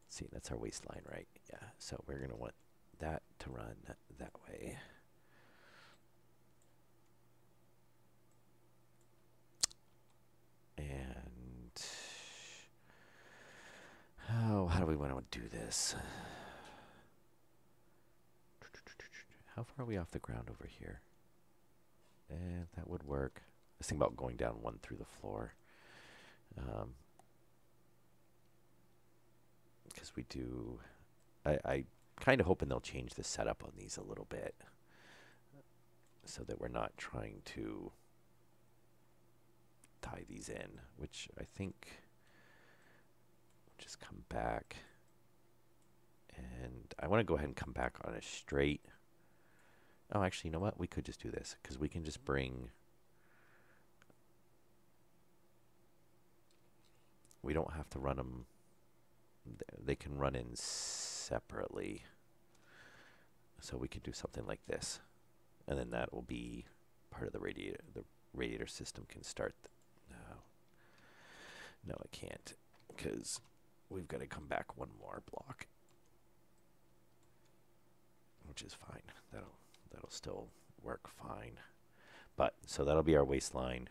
Speaker 1: let's see, that's our waistline, right? Yeah, so we're going to want that to run that way. And how do we want to do this? How far are we off the ground over here? That would work. I was thinking about going down one through the floor. Because we do... I kind of hoping they'll change the setup on these a little bit, so that we're not trying to tie these in, which I think we'll just come back. And I want to go ahead and come back on a straight... Oh, actually, you know what? We could just do this, because we can just bring... We don't have to run them. They can run in separately. So we could do something like this. And then that will be part of the radiator. The radiator system can start. No, it can't, because we've got to come back one more block, which is fine. That'll still work fine. But so that'll be our waistline.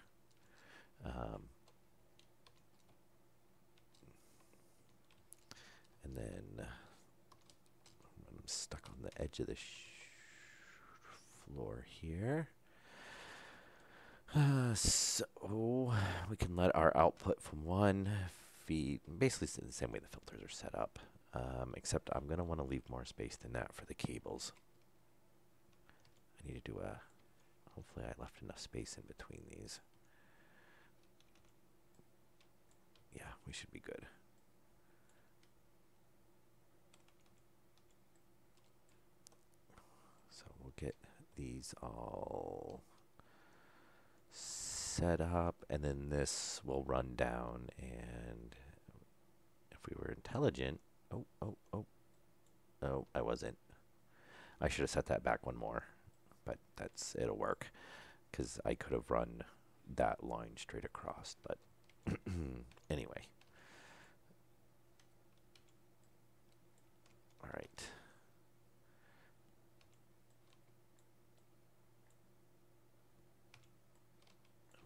Speaker 1: And then I'm stuck on the edge of the floor here. So we can let our output from one feed, basically the same way the filters are set up, except I'm going to want to leave more space than that for the cables. I need to do hopefully I left enough space in between these. Yeah, we should be good. get these all set up, and then this will run down, and if we were intelligent, oh, I wasn't. I should have set that back one more, but it'll work, because I could have run that line straight across, but anyway. All right.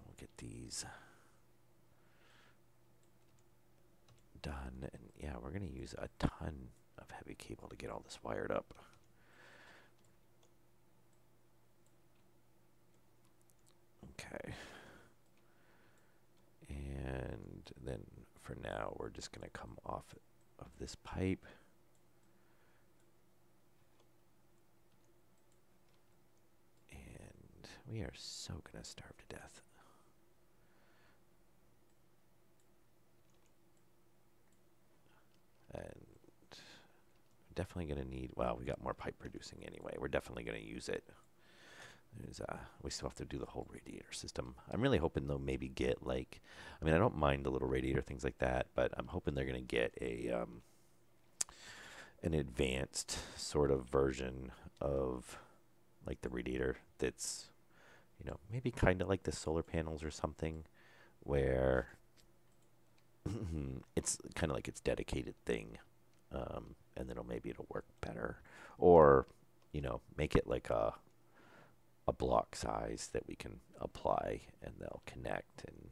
Speaker 1: We'll get these done, and yeah, we're going to use a ton of heavy cable to get all this wired up. Okay. And then for now, we're just going to come off of this pipe. And we are so going to starve to death. And definitely going to need, well, we got more pipe producing anyway. We're definitely going to use it. We still have to do the whole radiator system. I'm really hoping they'll maybe get like, I mean, I don't mind the little radiator, things like that, but I'm hoping they're going to get an advanced sort of version of like the radiator that's, maybe kind of like the solar panels or something, where it's kind of like its dedicated thing, and then maybe it'll work better, or make it like a block size that we can apply, and they'll connect, and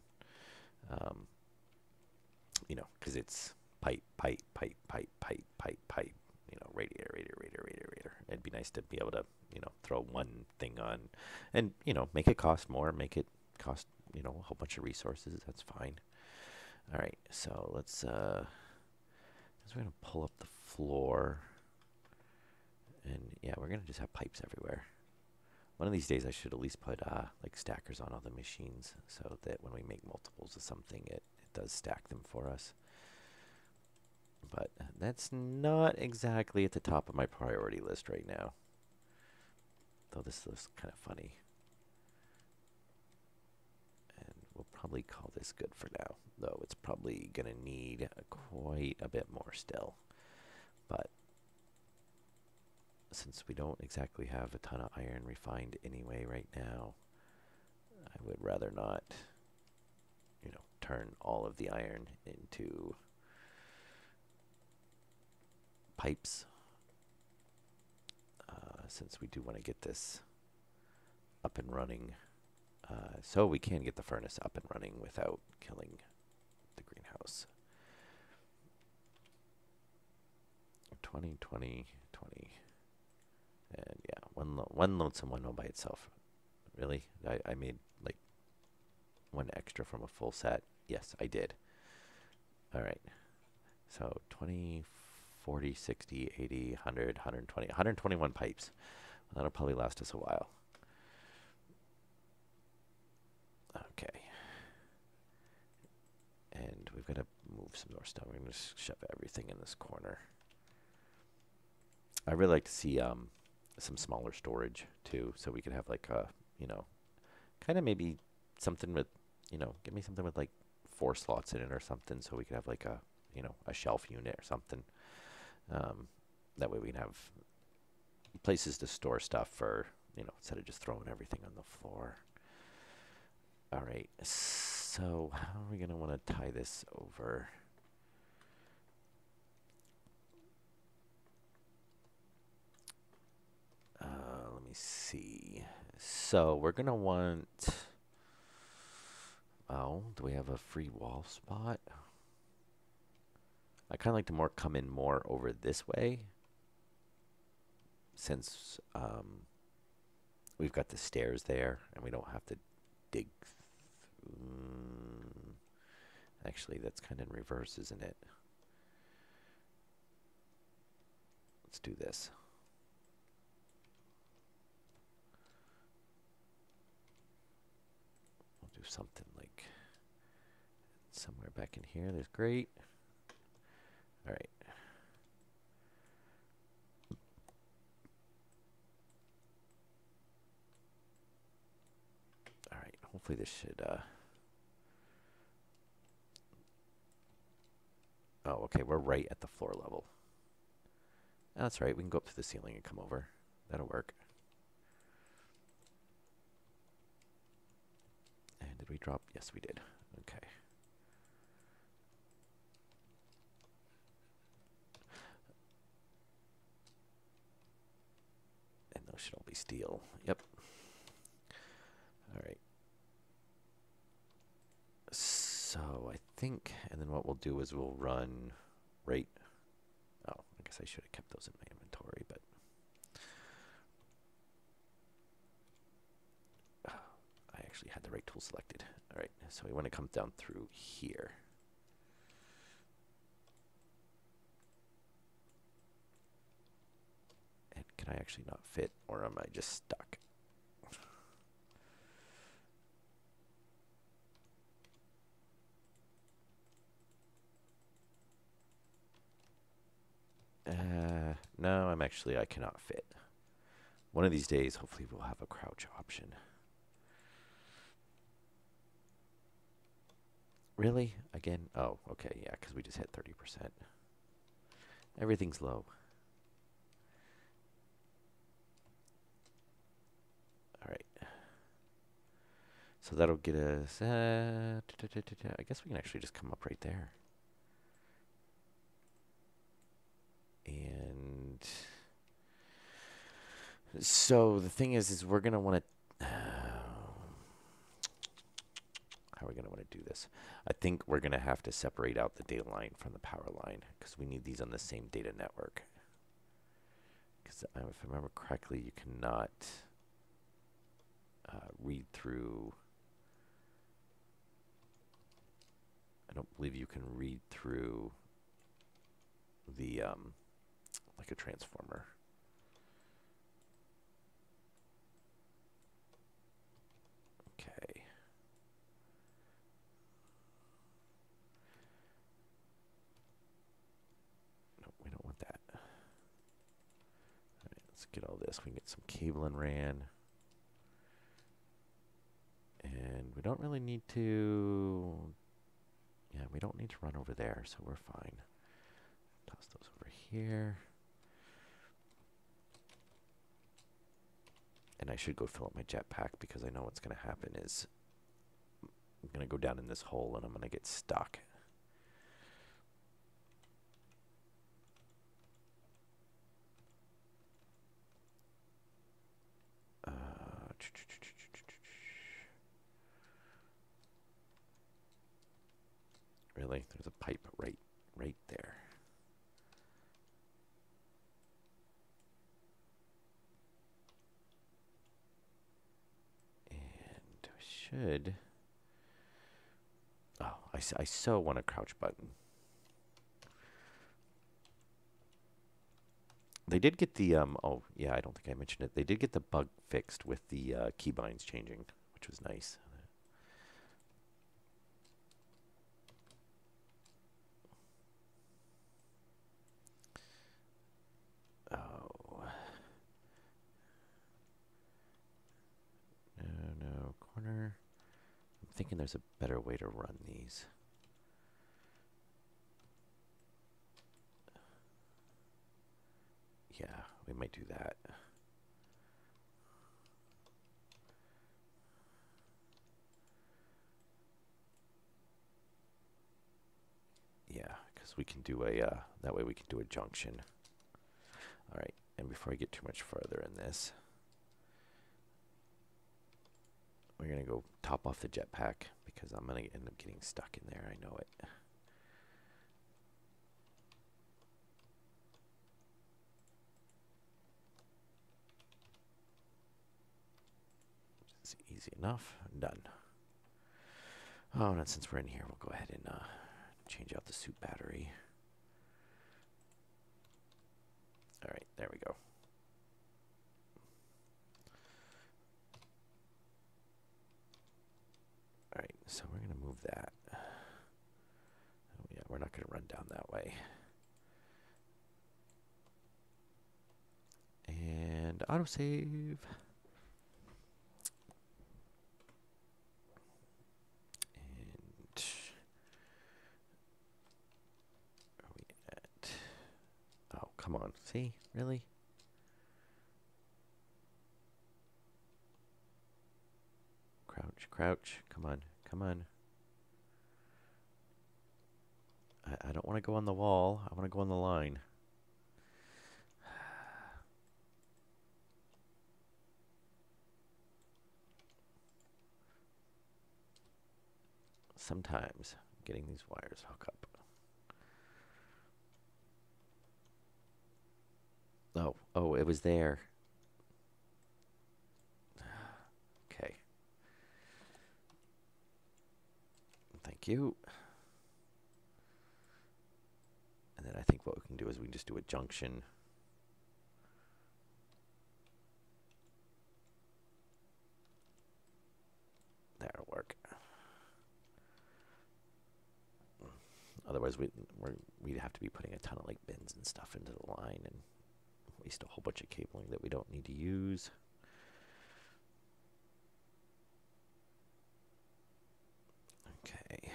Speaker 1: because it's pipe, radiator. It'd be nice to be able to throw one thing on, and make it cost more, make it cost a whole bunch of resources. That's fine. All right, so let's we're gonna pull up the floor, and yeah, we're gonna just have pipes everywhere. One of these days, I should at least put like stackers on all the machines, so that when we make multiples of something, it does stack them for us. But that's not exactly at the top of my priority list right now. Though this looks kind of funny. And we'll probably call this good for now, though it's probably going to need quite a bit more still. But since we don't exactly have a ton of iron refined anyway right now, I would rather not, turn all of the iron into pipes, since we do want to get this up and running, so we can get the furnace up and running without killing the greenhouse. 20, 20, 20. And yeah, one lonesome one all by itself. Really? I made like one extra from a full set. Yes, I did. All right. So 20, 40, 60, 80, 100, 120, 121 pipes. That'll probably last us a while. Okay. And we've got to move some more stuff. We're going to just shove everything in this corner. I really like to see some smaller storage too, so we could have like a, kind of maybe something with, give me something with like 4 slots in it or something, so we could have like a, a shelf unit or something. That way we can have places to store stuff for, instead of just throwing everything on the floor. All right, so how are we going to want to tie this over? Let me see. So we're going to want, do we have a free wall spot? I kind of like to come in more over this way, since we've got the stairs there, and we don't have to dig. Actually, that's kind of in reverse, isn't it? Let's do this. We'll do something like somewhere back in here. There's great. All right. Hopefully this should, oh, okay, we're right at the floor level. That's right, we can go up to the ceiling and come over. That'll work. And did we drop? Yes, we did. Okay. And those should all be steel. Yep. All right. So I think, and then what we'll do is we'll run right. Oh, I guess I should have kept those in my inventory, but I actually had the right tool selected. All right, so we want to come down through here. And can I actually not fit, or am I just stuck? No, I cannot fit. One of these days, hopefully we'll have a crouch option. Really? Again? Oh, okay, yeah, because we just hit 30%. Everything's low. All right. So that'll get us, I guess we can actually just come up right there. And so the thing is we're going to want to, how are we going to want to do this? I think we're going to have to separate out the data line from the power line because we need these on the same data network. Because if I remember correctly, you cannot read through. I don't believe you can read through the like a transformer. Okay. No, we don't want that. All right, let's get all this. We can get some cable and RAN. And we don't really need to, yeah, we don't need to run over there, so we're fine. Toss those over here. And I should go fill up my jetpack because I know what's going to happen is I'm going to go down in this hole and I'm going to get stuck. Really? There's a pipe right there. And I should. Oh, I so want a crouch button. They did get the, oh, yeah, I don't think I mentioned it. They did get the bug fixed with the keybinds changing, which was nice. Oh. No, corner. I'm thinking there's a better way to run these. Yeah, we might do that. Yeah, because we can do a, that way we can do a junction. All right, and before I get too much further in this, we're going to go top off the jetpack because I'm going to end up getting stuck in there. I know it. It's easy enough. Done. Oh, and since we're in here, we'll go ahead and change out the suit battery. All right, there we go. All right, so we're going to move that. Oh, yeah, we're not going to run down that way. And autosave. come on. See? Really? Crouch, crouch. Come on, come on. I don't want to go on the wall. I want to go on the line. Sometimes getting these wires hook up. Oh, it was there. Okay. Thank you. And then I think what we can do is we can just do a junction. That'll work. Otherwise, we'd have to be putting a ton of like bins and stuff into the line and waste a whole bunch of cabling that we don't need to use. Okay.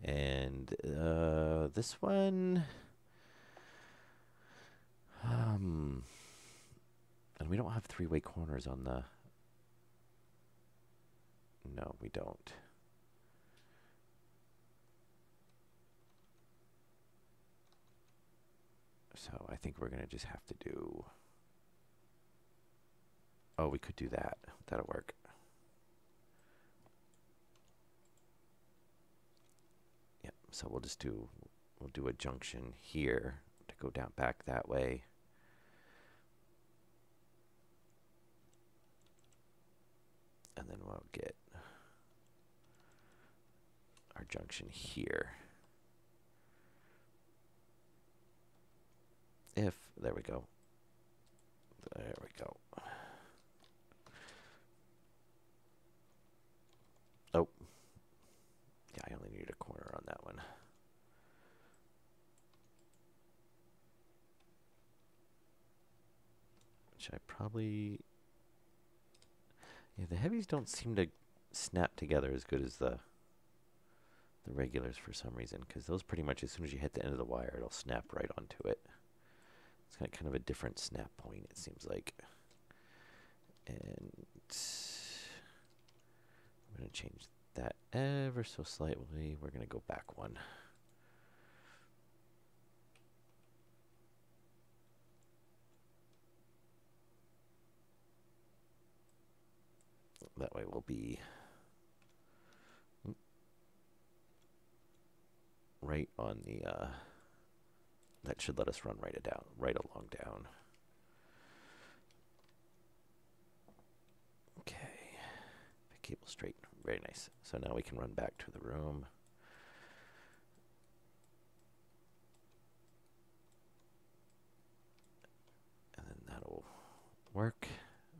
Speaker 1: And this one, and we don't have three-way corners on the. No, we don't. So I think we're gonna just have to do. Oh, we could do that. That'll work. Yep. So we'll do a junction here to go down back that way. And then we'll get our junction here. There we go. There we go. Oh. Yeah, I only need a corner on that one. Should I probably... Yeah, the heavies don't seem to snap together as good as the regulars for some reason, because those pretty much, as soon as you hit the end of the wire, it'll snap right onto it. It's got kind of a different snap point, it seems like. And I'm going to change that ever so slightly. We're going to go back one. That way we'll be right on the, that should let us run right along down. Okay, cable straight, very nice. So now we can run back to the room. And then that'll work.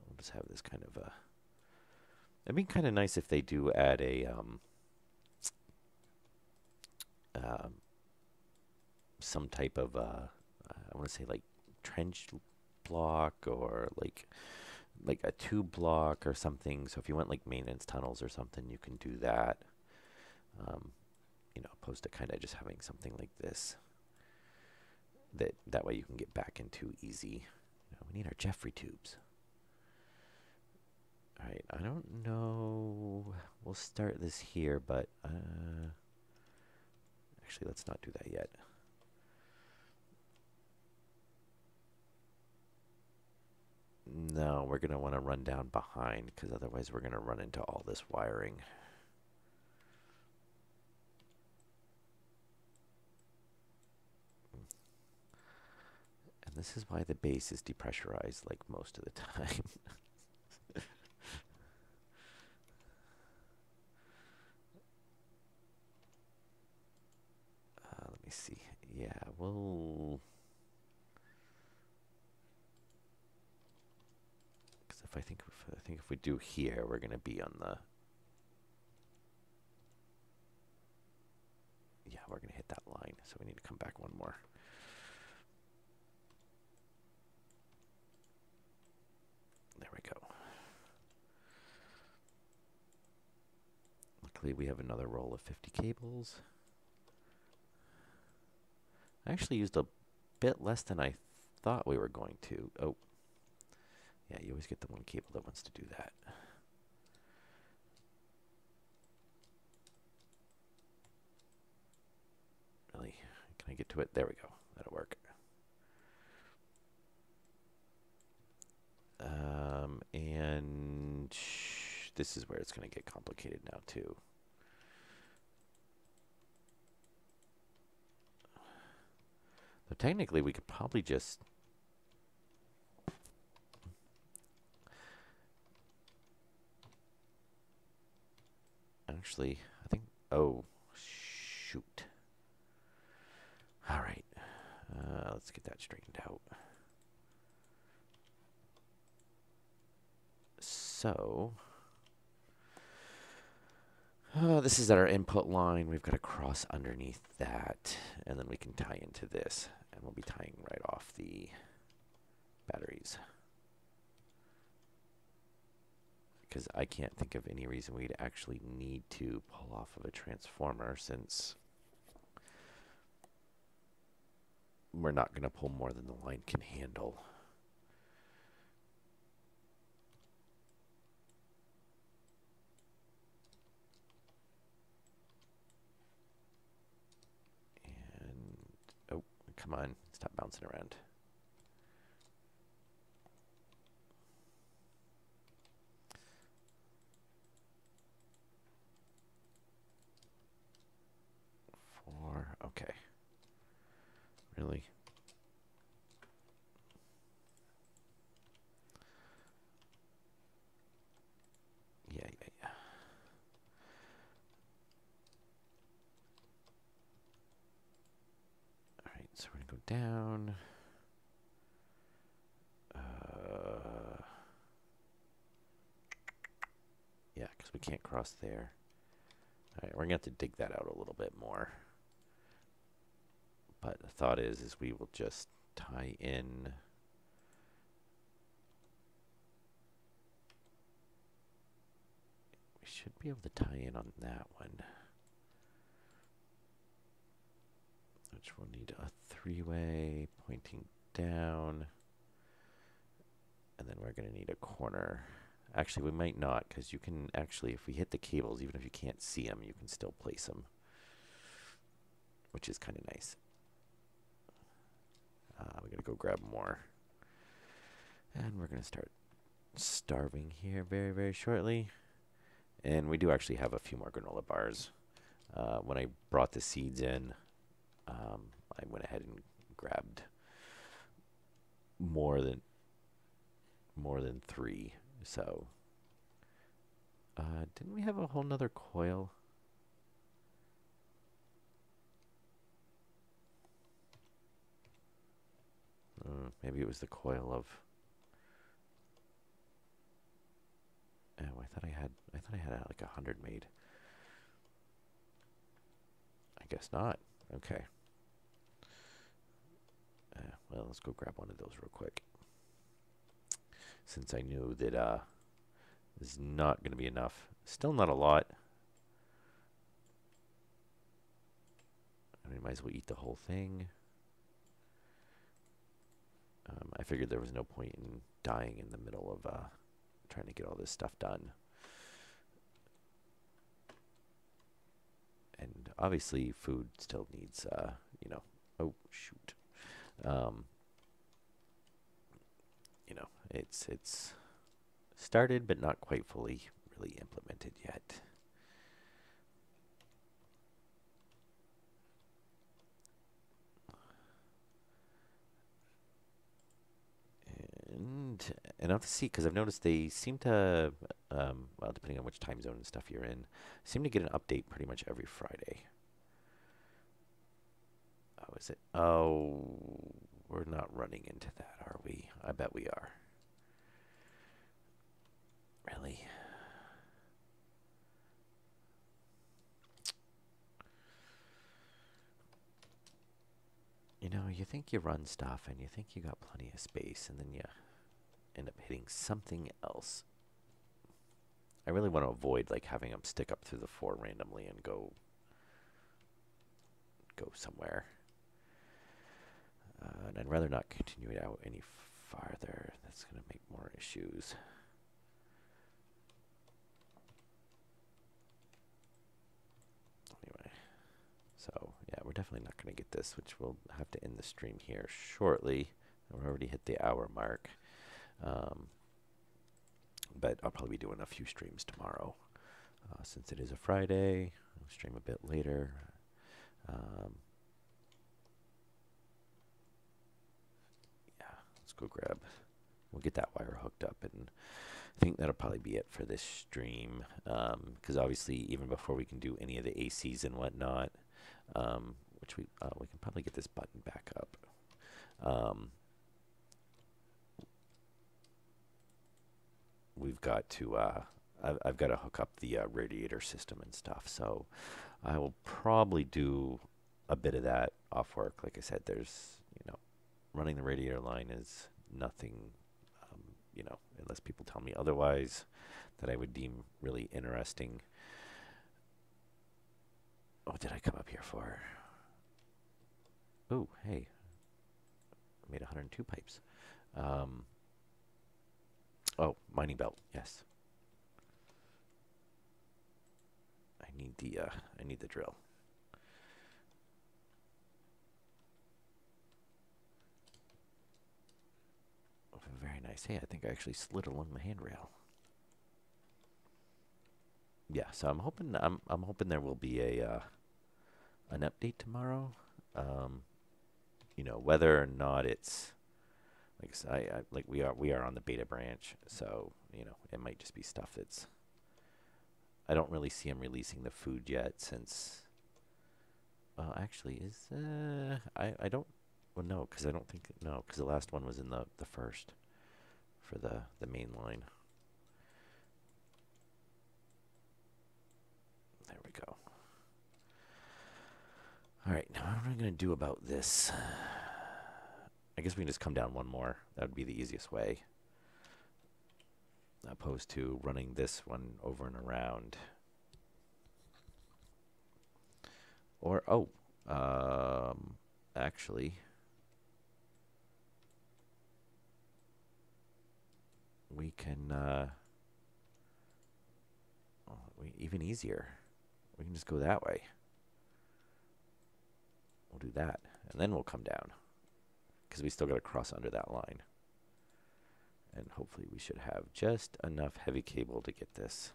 Speaker 1: We'll just have this kind of a... It'd be kind of nice if they do add a some type of I want to say like trench block or like a tube block or something. So if you want like maintenance tunnels or something, you can do that. You know, opposed to kind of just having something like this. That way you can get back into easy. You know, we need our Jeffrey tubes. All right, I don't know. We'll start this here, but actually, let's not do that yet. No, we're going to want to run down behind, because otherwise we're going to run into all this wiring. And this is why the base is depressurized like most of the time. Let me see. Yeah, we'll... Because I think if we do here, we're going to be on the... Yeah, we're going to hit that line, so we need to come back one more. There we go. Luckily, we have another roll of 50 cables. I actually used a bit less than I thought we were going to. Oh, yeah, you always get the one cable that wants to do that. Really? Can I get to it? There we go. That'll work. And this is where it's going to get complicated now, too. So technically, we could probably just... Actually, I think... Oh, shoot. All right. Let's get that straightened out. So... this is at our input line. We've got to cross underneath that, and then we can tie into this, and we'll be tying right off the batteries. Because I can't think of any reason we'd actually need to pull off of a transformer, since we're not going to pull more than the line can handle. Oh, come on, stop bouncing around. Okay. Really? Yeah. All right, so we're going to go down. Yeah, because we can't cross there. All right, we're going to have to dig that out a little bit more. But the thought is we will just tie in. We should be able to tie in on that one, which will need a three-way pointing down. And then we're going to need a corner. Actually, we might not, because you can actually, if we hit the cables, even if you can't see them, you can still place them, which is kind of nice. We're going to go grab more. And we're going to start starving here very, very shortly. And we do actually have a few more granola bars. When I brought the seeds in, I went ahead and grabbed more than 3. So, didn't we have a whole nother coil? Maybe it was the coil of. Oh, I thought I had like 100 made. I guess not. Okay. Well, let's go grab one of those real quick. Since I knew that this is not going to be enough. Still not a lot. I mean, might as well eat the whole thing. I figured there was no point in dying in the middle of trying to get all this stuff done. And obviously food still needs, you know, oh, shoot. You know, it's started, but not quite fully really implemented yet. And I'll have to see, because I've noticed they seem to, well, depending on which time zone and stuff you're in, seem to get an update pretty much every Friday. Oh, is it? Oh, we're not running into that, are we? I bet we are. Really? You know, you think you run stuff and you think you got plenty of space, and then you end up hitting something else. I really want to avoid like having them stick up through the 4 randomly and go somewhere. And I'd rather not continue it out any farther. That's going to make more issues. Anyway, so yeah, we're definitely not going to get this, which we'll have to end the stream here shortly. We're already hit the hour mark. But I'll probably be doing a few streams tomorrow. Since it is a Friday, I'll stream a bit later. Yeah, let's go grab. We'll get that wire hooked up, and I think that'll probably be it for this stream. Because obviously, even before we can do any of the ACs and whatnot, which we can probably get this button back up. We've got to. I've got to hook up the radiator system and stuff. So I will probably do a bit of that off work. Like I said, there's running the radiator line is nothing. Unless people tell me otherwise, that I would deem really interesting. What did I come up here for? Oh, hey. I made 102 pipes. Oh, mining belt, yes. I need the drill. Very nice. Hey, I think I actually slid along the handrail. Yeah, so I'm hoping there will be an update tomorrow. Whether or not it's like we are on the beta branch, so it might just be stuff that's. I don't really see him releasing the food yet, since. Actually, is I don't. Well, no, because I don't think because the last one was in the first for the main line. There we go. All right, now what am I going to do about this? I guess we can just come down one more. That would be the easiest way, opposed to running this one over and around. Or actually, we can even easier. We can just go that way. We'll do that, and then we'll come down, because we still got to cross under that line. And hopefully we should have just enough heavy cable to get this.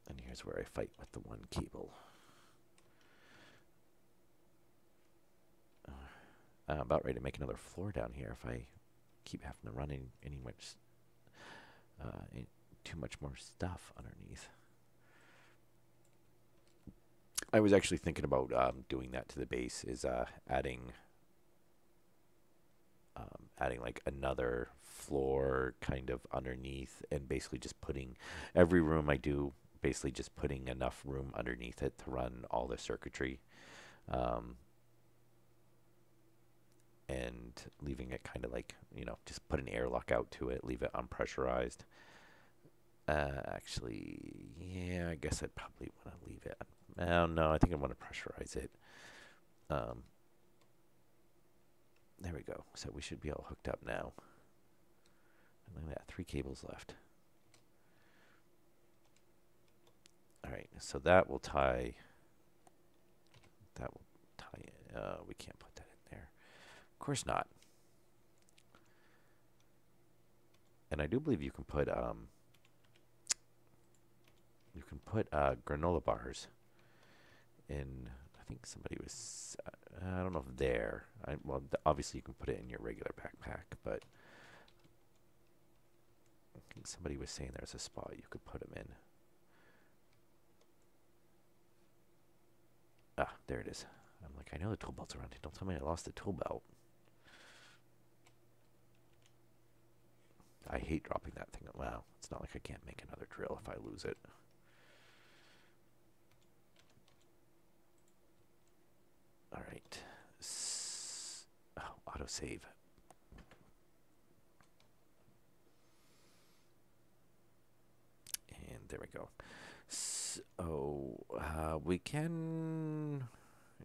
Speaker 1: And here's where I fight with the one cable. I'm about ready to make another floor down here if I keep having to run too much more stuff underneath. I was actually thinking about doing that to the base, is adding like another floor kind of underneath, and basically just putting every room I do, basically just putting enough room underneath it to run all the circuitry, and leaving it kind of like, just put an airlock out to it, leave it unpressurized. Actually, yeah, I guess I'd probably want to leave it. No, I think I want to pressurize it. There we go. So we should be all hooked up now. And look at that, 3 cables left. All right, so that will tie. We can't put that in there. Of course not. And I do believe you can put granola bars in. I think somebody was. I don't know if there. Obviously you can put it in your regular backpack, but I think somebody was saying there's a spot you could put them in. Ah, there it is. I'm like, I know the tool belt's around here. Don't tell me I lost the tool belt. I hate dropping that thing. Wow, it's not like I can't make another drill if I lose it. All right. Autosave. And there we go. So we can,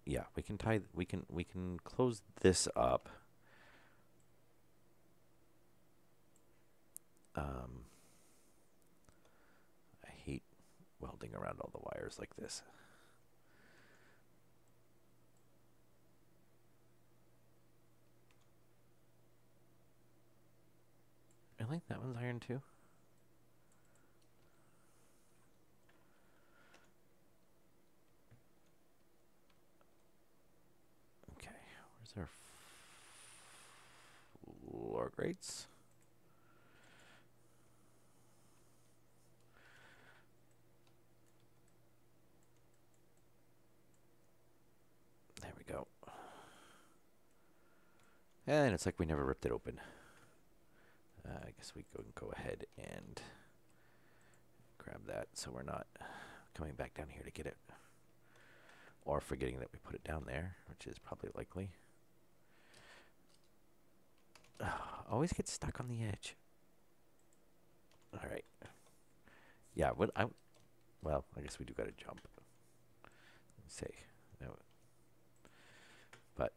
Speaker 1: yeah, we can tie. We can close this up. Um, I hate welding around all the wires like this. Really, that one's iron too. Okay, where's our floor grates? There we go. And it's like we never ripped it open. I guess we can go ahead and grab that so we're not coming back down here to get it. Or forgetting that we put it down there, which is probably likely. Always get stuck on the edge. All right. Yeah, well, I guess we do got to jump. Let's say. But,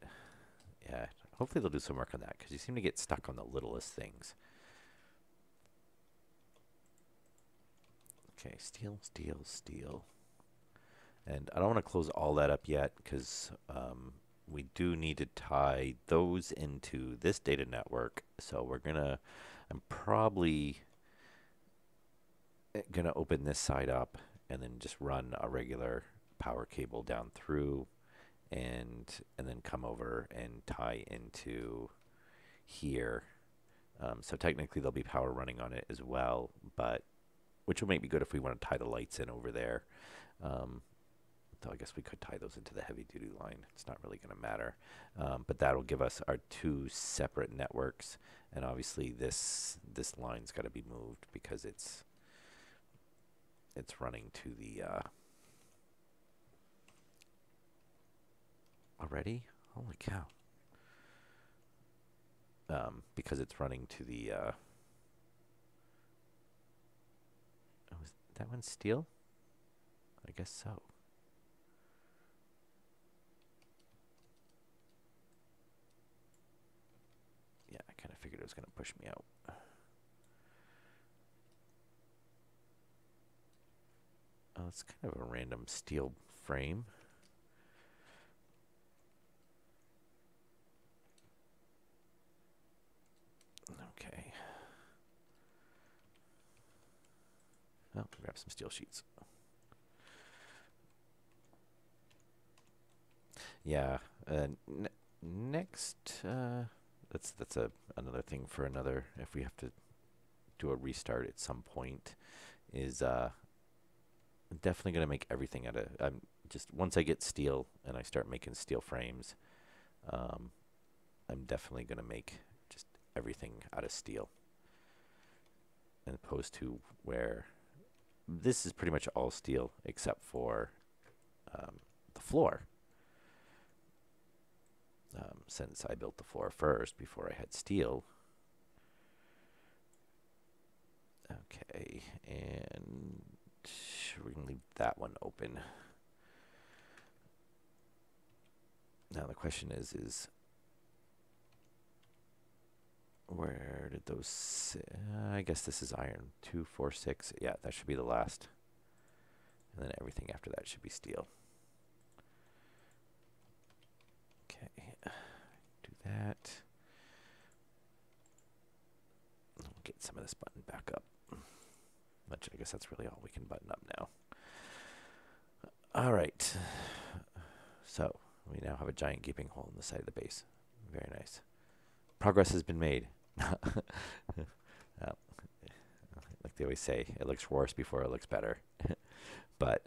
Speaker 1: yeah, hopefully they'll do some work on that, because you seem to get stuck on the littlest things. Okay, steel, steel, steel. And I don't want to close all that up yet, because we do need to tie those into this data network. So I'm probably gonna open this side up and then just run a regular power cable down through, and then come over and tie into here. So technically there'll be power running on it as well, but which will make me good if we want to tie the lights in over there. So I guess we could tie those into the heavy duty line. It's not really going to matter. But that'll give us our two separate networks. And obviously this line's got to be moved because it's running to the already? Holy cow. Because it's running to the oh, is that one steel? I guess so. Yeah, I kind of figured it was going to push me out. Oh, it's kind of a random steel frame. Okay. Oh, grab some steel sheets. Yeah. Next, that's another thing for another. If we have to do a restart at some point, is definitely gonna make everything out of. Just once I get steel and I start making steel frames, I'm definitely gonna make just everything out of steel, as opposed to where this is pretty much all steel except for the floor. Since I built the floor first before I had steel. Okay, and we're going to leave that one open. Now the question is where did those I guess this is iron. 2, 4, 6. Yeah, that should be the last. And then everything after that should be steel. Okay, do that. We'll get some of this button back up. Which I guess that's really all we can button up now. All right. So we now have a giant gaping hole in the side of the base. Very nice. Progress has been made. Like they always say, it looks worse before it looks better. But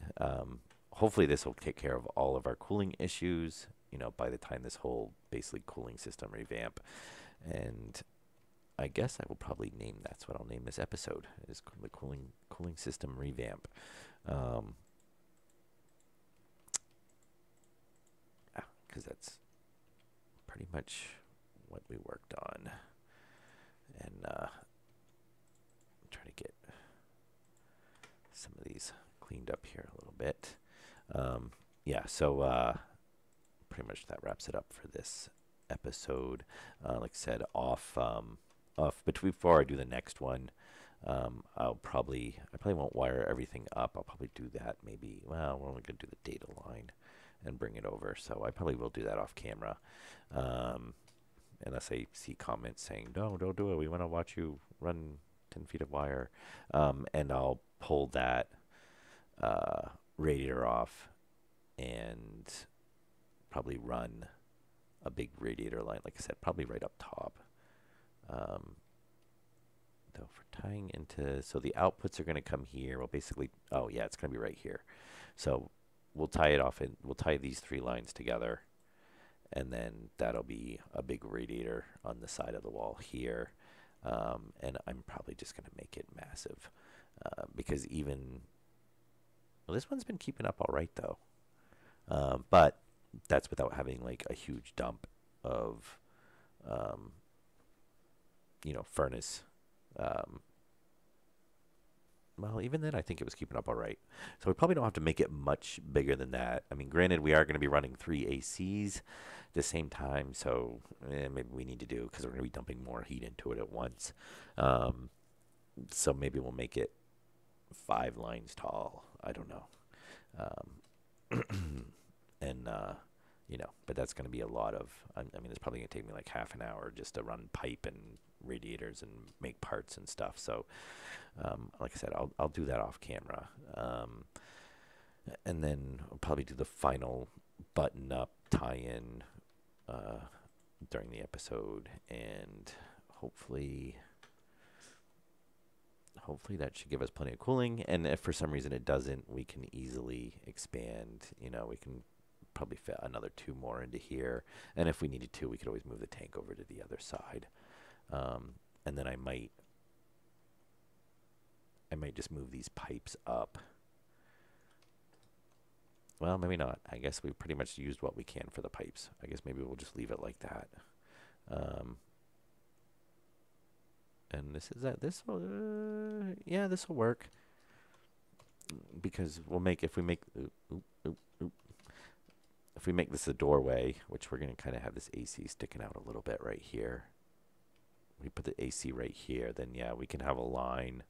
Speaker 1: hopefully this will take care of all of our cooling issues, by the time this whole basically cooling system revamp. And I guess I will probably that's what I'll name this episode, is the cooling system revamp. Because that's pretty much what we worked on. And try to get some of these cleaned cleaned up here a little bit. Um, yeah, so pretty much that wraps it up for this episode. Like I said, off. But before I do the next one, I probably won't wire everything up. I'll probably do that maybe. Well, we're only gonna do the data line and bring it over, so I probably will do that off camera. Um, Unless I see comments saying, no, don't do it. We want to watch you run 10 feet of wire. And I'll pull that radiator off and probably run a big radiator line, like I said, probably right up top. Um, though for tying into, so the outputs are going to come here. Well, basically, oh yeah, it's going to be right here. So we'll tie it off and we'll tie these three lines together. And then that'll be a big radiator on the side of the wall here. And I'm probably just going to make it massive because well, this one's been keeping up all right though. But that's without having like a huge dump of, um, furnace. Um, well, even then, I think it was keeping up all right. So we probably don't have to make it much bigger than that. I mean, granted, we are going to be running 3 ACs at the same time, so maybe we need to do, because we're going to be dumping more heat into it at once. So maybe we'll make it 5 lines tall. I don't know. And, but that's going to be a lot of, I mean, it's probably going to take me like half an hour just to run pipe and radiators and make parts and stuff. So, like I said, I'll do that off camera. And then I'll probably do the final button up tie-in during the episode, and hopefully that should give us plenty of cooling. And if for some reason it doesn't, we can easily expand. We can probably fit another 2 more into here, and if we needed to, we could always move the tank over to the other side. And then I might just move these pipes up. Well, maybe not. I guess we pretty much used what we can for the pipes. I guess maybe we'll just leave it like that. And this will, yeah, this will work. Because if we make this a doorway, which we're going to kind of have this AC sticking out a little bit right here. We put the AC right here, then yeah, we can have a line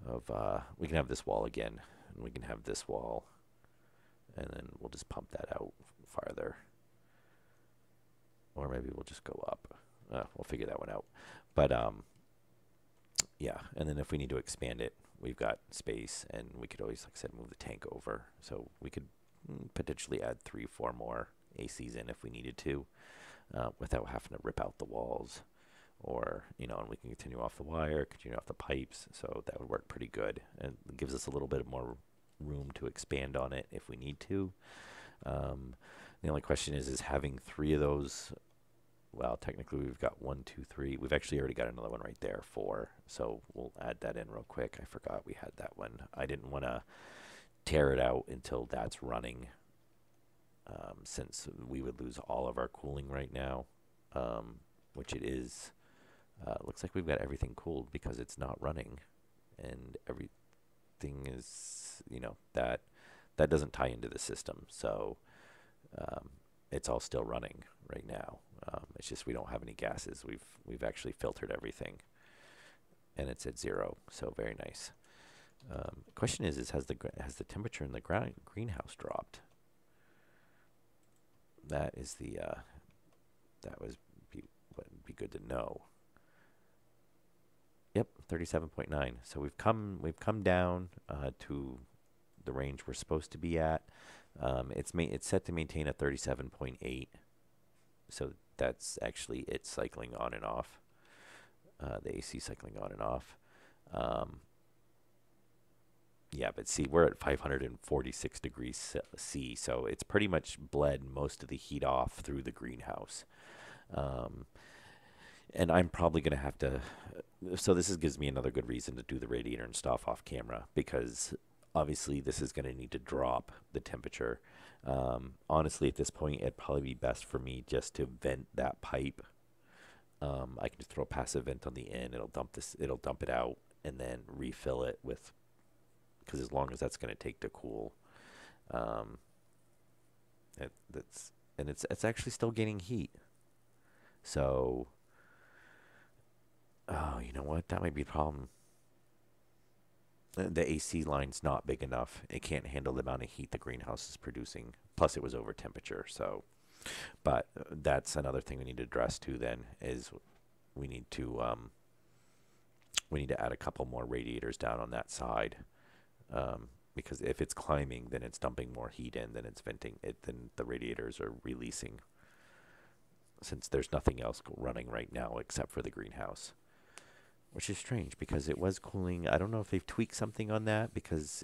Speaker 1: of, we can have this wall again, and we can have this wall, and then we'll just pump that out farther. Or maybe we'll just go up. We'll figure that one out. But, yeah, and then if we need to expand it, we've got space, and we could always, like I said, move the tank over. So we could potentially add 3, 4 more ACs in if we needed to, without having to rip out the walls. Or, and we can continue off the wire, continue off the pipes, so that would work pretty good. And it gives us a little bit more room to expand on it if we need to. The only question is having 3 of those, well, technically we've got 1, 2, 3. We've actually already got another one right there, 4. So we'll add that in real quick. I forgot we had that one. I didn't want to tear it out until that's running, since we would lose all of our cooling right now, which it is. Looks like we've got everything cooled because it's not running, and everything is, that doesn't tie into the system. So it's all still running right now. It's just we don't have any gases. We've actually filtered everything, and it's at 0. So very nice. Question is has the temperature in the greenhouse dropped? That is that would be good to know. Yep, 37.9. So we've come down to the range we're supposed to be at. It's set to maintain a 37.8. So that's actually it cycling on and off. The AC cycling on and off. Yeah, but see, we're at 546 degrees C, so it's pretty much bled most of the heat off through the greenhouse. And I'm probably going to have to, so gives me another good reason to do the radiator and stuff off camera, because obviously this is going to need to drop the temperature. Honestly, at this point, it'd probably be best for me just to vent that pipe. I can just throw a passive vent on the end. It'll dump it out, and then refill it with because as long as that's going to take to cool, um, that's and it's actually still getting heat. So, oh, you know what? That might be a problem. The AC line's not big enough. It can't handle the amount of heat the greenhouse is producing. Plus, it was over temperature. So, but that's another thing we need to address too. Then is we need to um, we need to add a couple more radiators down on that side, because if it's climbing, then it's dumping more heat in than it's venting it. Then the radiators are releasing, since there's nothing else running right now except for the greenhouse, which is strange because it was cooling. I don't know if they've tweaked something on that, because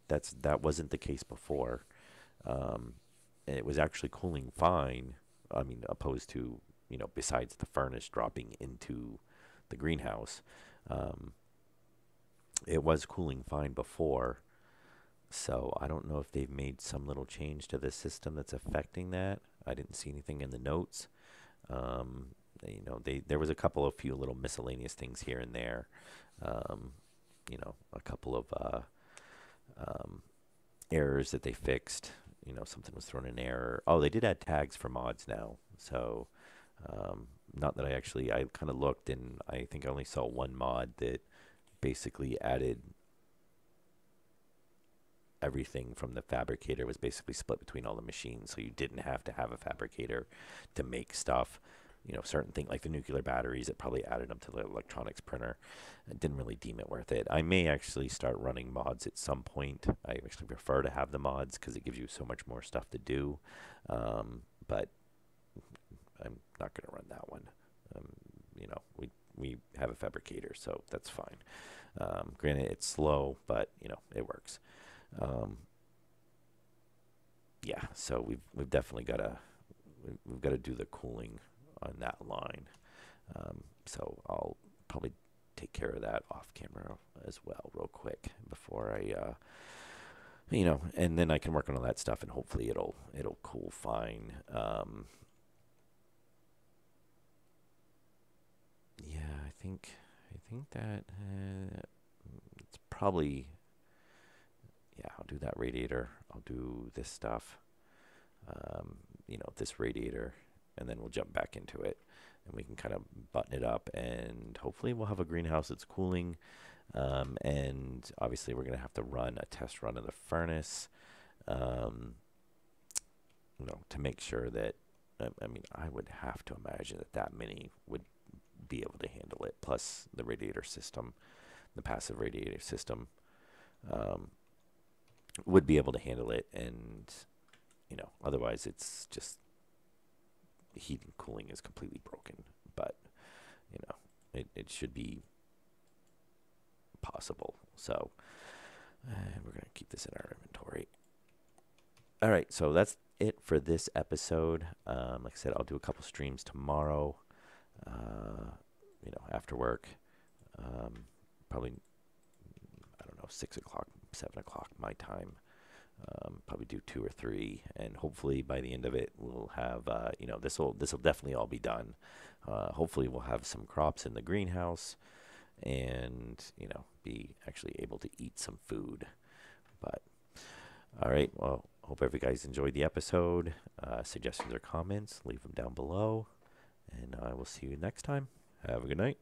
Speaker 1: that wasn't the case before. Um, and it was actually cooling fine. I mean, opposed to, besides the furnace dropping into the greenhouse, um, it was cooling fine before. So I don't know if they've made some little change to the system that's affecting that. I didn't see anything in the notes. Um, there was a couple of few little miscellaneous things here and there. Um, a couple of um, errors that they fixed. Something was thrown in error. Oh, they did add tags for mods now. So, not that I kind of looked, and I think I only saw one mod that basically added everything from the fabricator, was basically split between all the machines. So you didn't have to have a fabricator to make stuff. Certain things like the nuclear batteries, it probably added them to the electronics printer. I didn't really deem it worth it. I may actually start running mods at some point. I actually prefer to have the mods because it gives you so much more stuff to do. But I'm not going to run that one. Um, we have a fabricator, so that's fine. Granted, it's slow, but it works. Um, yeah, so we've definitely we've got to do the cooling on that line. So I'll probably take care of that off camera as well, real quick, before and then I can work on all that stuff, and hopefully it'll cool fine. Yeah, I think that it's probably, yeah. I'll do that radiator. I'll do this stuff. This radiator, and then we'll jump back into it, and we can kind of button it up, and hopefully we'll have a greenhouse that's cooling. And obviously we're going to have to run a test run of the furnace, um, to make sure that, I mean, I would have to imagine that many would be able to handle it. Plus the radiator system, the passive radiator system, um, would be able to handle it. And, otherwise it's just heat and cooling is completely broken. But, it should be possible. So we're going to keep this in our inventory. All right, so that's it for this episode. Like I said, I'll do a couple streams tomorrow, after work. Probably, I don't know, 6 o'clock, 7 o'clock my time. Probably do 2 or 3, and hopefully by the end of it, we'll have, this will definitely all be done. Hopefully we'll have some crops in the greenhouse, and be actually able to eat some food. But all right, well, hope every guys enjoyed the episode. Suggestions or comments, leave them down below, and I will see you next time. Have a good night.